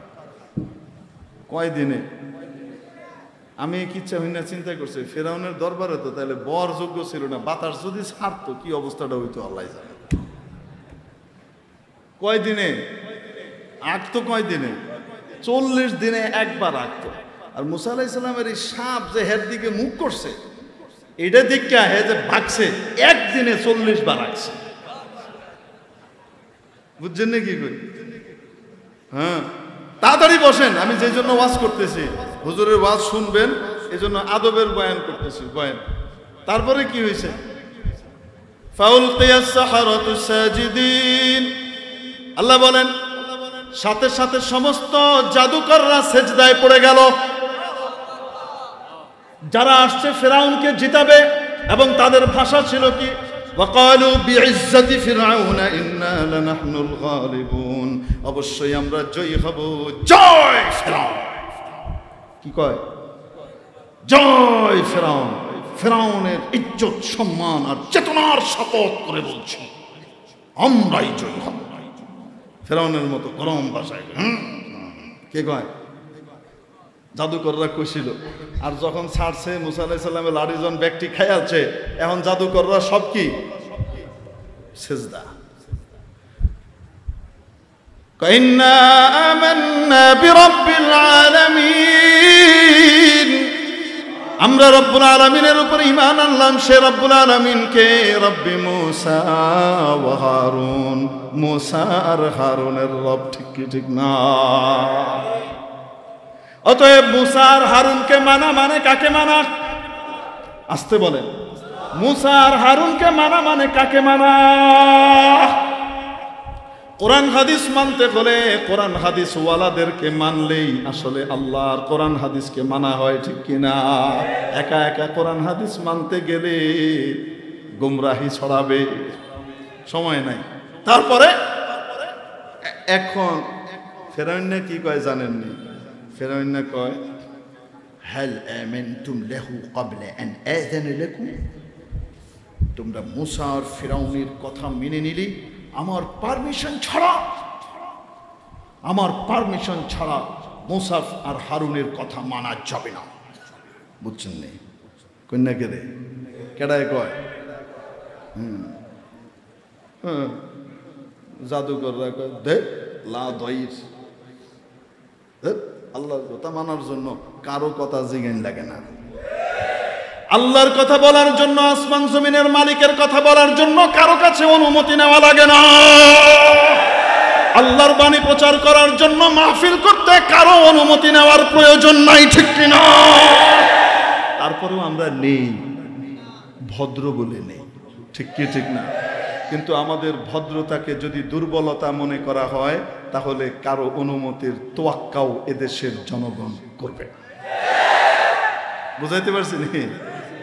কয় দিনে? আমি কিচ্ছা হইনা চিন্তা করছি, ফেরাউনের দরবারে তো তাহলে বর যোগ্য ছিল না, বাতাস যদি ছাড়তো কি অবস্থাটা হইতো আল্লাহ জানে। কয় দিনে আঁকতো? কয় দিনে? 40 দিনে একবার আঁকতো। আর মুসা আলাইহিস সালামের এই সাপ যে হের দিকে মুখ করছে, এটা দিকটা হে যে ভাগছে, একদিনে 40 বার আঁকছে। বুঝছেন না কি কই? হ্যাঁ, তাড়াতাড়ি বসেন, আমি যে জন্য ওয়াজ করতেছি, হুজুরের ওয়াজ শুনবেন, এই জন্য আদবের বয়ান করতেছি, বয়ান। তারপরে কি হয়েছে? ফাউলকিয়াস সাহারাতু সাজিদিন, আল্লাহ বলেন সাথে সাথে সমস্ত জাদুকররা সেজদায় পড়ে গেল। যারা আসছে ফেরাউনকে জিতাবে, এবং তাদের ভাষা ছিল কি? ওয়াকালু বিইজ্জাতি ফিরআউনা ইন্না লানাহনুল গালিবুন, অবশ্যই আমরা জয়ী হব, জয় ফেরাউন। কি কয়? জয় ফেরাউন। ফেরাউনের ইজ্জত সম্মান আর চেতনার শপথ করে বলছি আমরাই জয়ী হব। ফেরাউনের মতো গরম ভাষায় কে কয়? জাদুকররা কইছিল। আর যখন ছাড়ছে মুসা আলাইহিস সালামের লাড়িজন ব্যক্তি খাইয়াছে, এখন জাদুকররা সব কি সেজদা। ইন্না আমান্না বিরাব্বিল আলামিন, আমরা রব্বুল আলামিনের উপর ঈমান আনলাম। সে রব্বুল আলামিনকে রব্বি মুসা ওয়া হারুন, মুসা আর হারুনের রব। ঠিক কি ঠিক না? অতএব মুসা আর হারুনকে মানা মানে কাকে মানা? আসতে বলেন, মুসা আর হারুনকে মানা মানে কাকে মানা? কোরআন হাদিস মানতে হলে কোরআন হাদিস ওয়ালাদেরকে মানলেই আসলে আল্লাহর কোরআন হাদিসকে মানা হয়, ঠিক কিনা? একা একা কোরআন হাদিস মানতে গেলে গুমরাহি ছড়াবে, সময় নাই। তারপরে এখন ফেরাউন কি কয় জানেননি? ফেরাউন কয় হাল আমানতুম লাহু ক্বাবলা আন আযানা লাকুম, তোমরা মুসা আর ফিরাউনের কথা মেনে নিলে আমার পারমিশন ছাড়া মুসা আর হারুনের কথা মানা যাবে না। বুঝছেন নেই কন্যা কে রে কেডায় কয় জাদুকররা কয় দে লা দইর আল্লাহর কথা মানার জন্য কারো কথা জিজ্ঞেন লাগে না। আল্লাহর কথা বলার জন্য, আসমান জমিনের মালিকের কথা বলার জন্য কারো কাছে অনুমতি নেওয়া লাগে না। আল্লাহর বাণী প্রচার করার জন্য মাহফিল করতে কারো অনুমতি নেওয়ার প্রয়োজন নাই, ঠিক কিনা? তারপরেও আমরা নেই, ভদ্র বলে নেই, ঠিক কি ঠিক না? কিন্তু আমাদের ভদ্রতাকে যদি দুর্বলতা মনে করা হয় তাহলে কারো অনুমতির তোয়াক্কাও এদেশের জনগণ করবে। বুঝাইতে পারছি নি?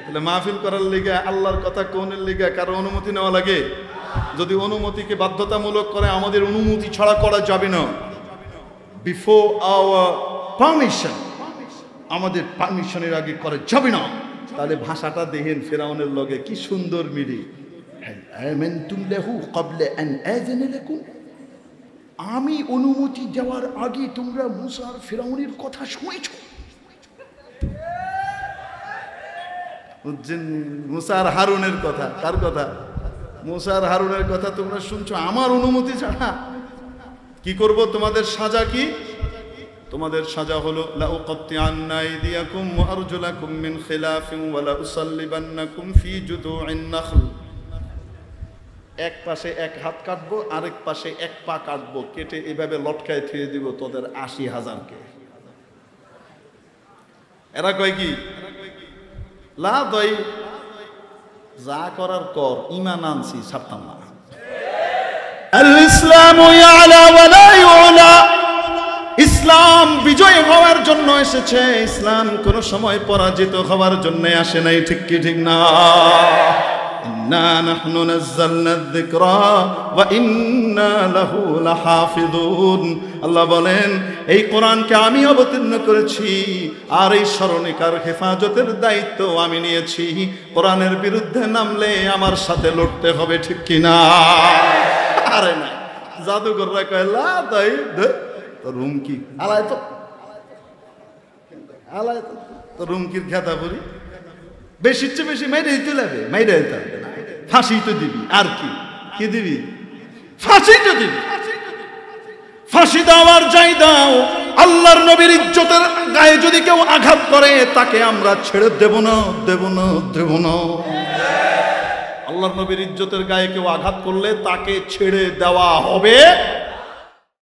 তাহলে মাহফিল করার লিগে, আল্লাহর কথা কোনের লিগে কারো অনুমতি নেওয়া লাগে? যদি অনুমতিকে বাধ্যতামূলক করে, আমাদের অনুমতি ছাড়া করা যাবে না। বিফোর আওয়ার পারমিশন, আমাদের পারমিশনের আগে করা যাবে না। তাহলে ভাষাটা দেখেন ফেরাউনের লগে কি সুন্দর মিলি। আমি অনুমতি দেওয়ার আগে তোমরা মুসা আর ফিরাউনের কথা শুনেছ? মুসা আর হারুনের কথা, কার কথা? মুসা আর হারুনের কথা তোমরা শুনছো আমার অনুমতি ছাড়া। কি করব? তোমাদের সাজা কি? তোমাদের সাজা হলো লাউকাত্তিআন্না আইদিয়াকুম ওয়া আরজুলাকুম মিন খিলাফিন ওয়া লাউসাল্লিবান্নাকুম ফি জুদুইন নাখল। এক পাশে এক হাত কাটবো, আরেক পাশে এক পা কাটবো, কেটে এভাবে লটকায় থুয়ে দিব তোদের ৮০,০০০-কে। এরা কয় কি? লা দই, যা করার কর, ঈমান আনছি, ছাড়তাম না। আল ইসলামু ইয়ালা ওয়া লা ইউলা। ইসলাম বিজয় হওয়ার জন্য এসেছে, ইসলাম কোন সময় পরাজিত হওয়ার জন্য আসে নাই, ঠিক কি ঠিক না? ইন্না নাহনু নাযালনা যিকরা ওয়া ইন্না লাহু লাহাফিজুন। আল্লাহ বলেন, এই কোরআনকে আমি অবতীর্ণ করেছি আর এই স্মরণিকার হেফাজতের দায়িত্ব আমি নিয়েছি। কোরআনের বিরুদ্ধে নামলে আমার সাথে লড়তে হবে, ঠিক কি না? আরে না, জাদুকররা কয় লা তাই তো রুমকি আলায় তো রুমকির খেতা বলি বেশির চেয়ে বেশি মাইরে দিতে লাগবে, মাইরে দিতে হবে না, ফাঁসি তো দিবি। আর কি কি দিবি? ফাঁসি তো দিবি। ফাঁসি দাও আর যাই দাও, আল্লাহর নবীর ইজ্জতের গায়ে যদি কেউ আঘাত করে তাকে আমরা ছেড়ে দেব না, দেব না, দেব না। আল্লাহর নবীর ইজ্জতের গায়ে কেউ আঘাত করলে তাকে ছেড়ে দেওয়া হবে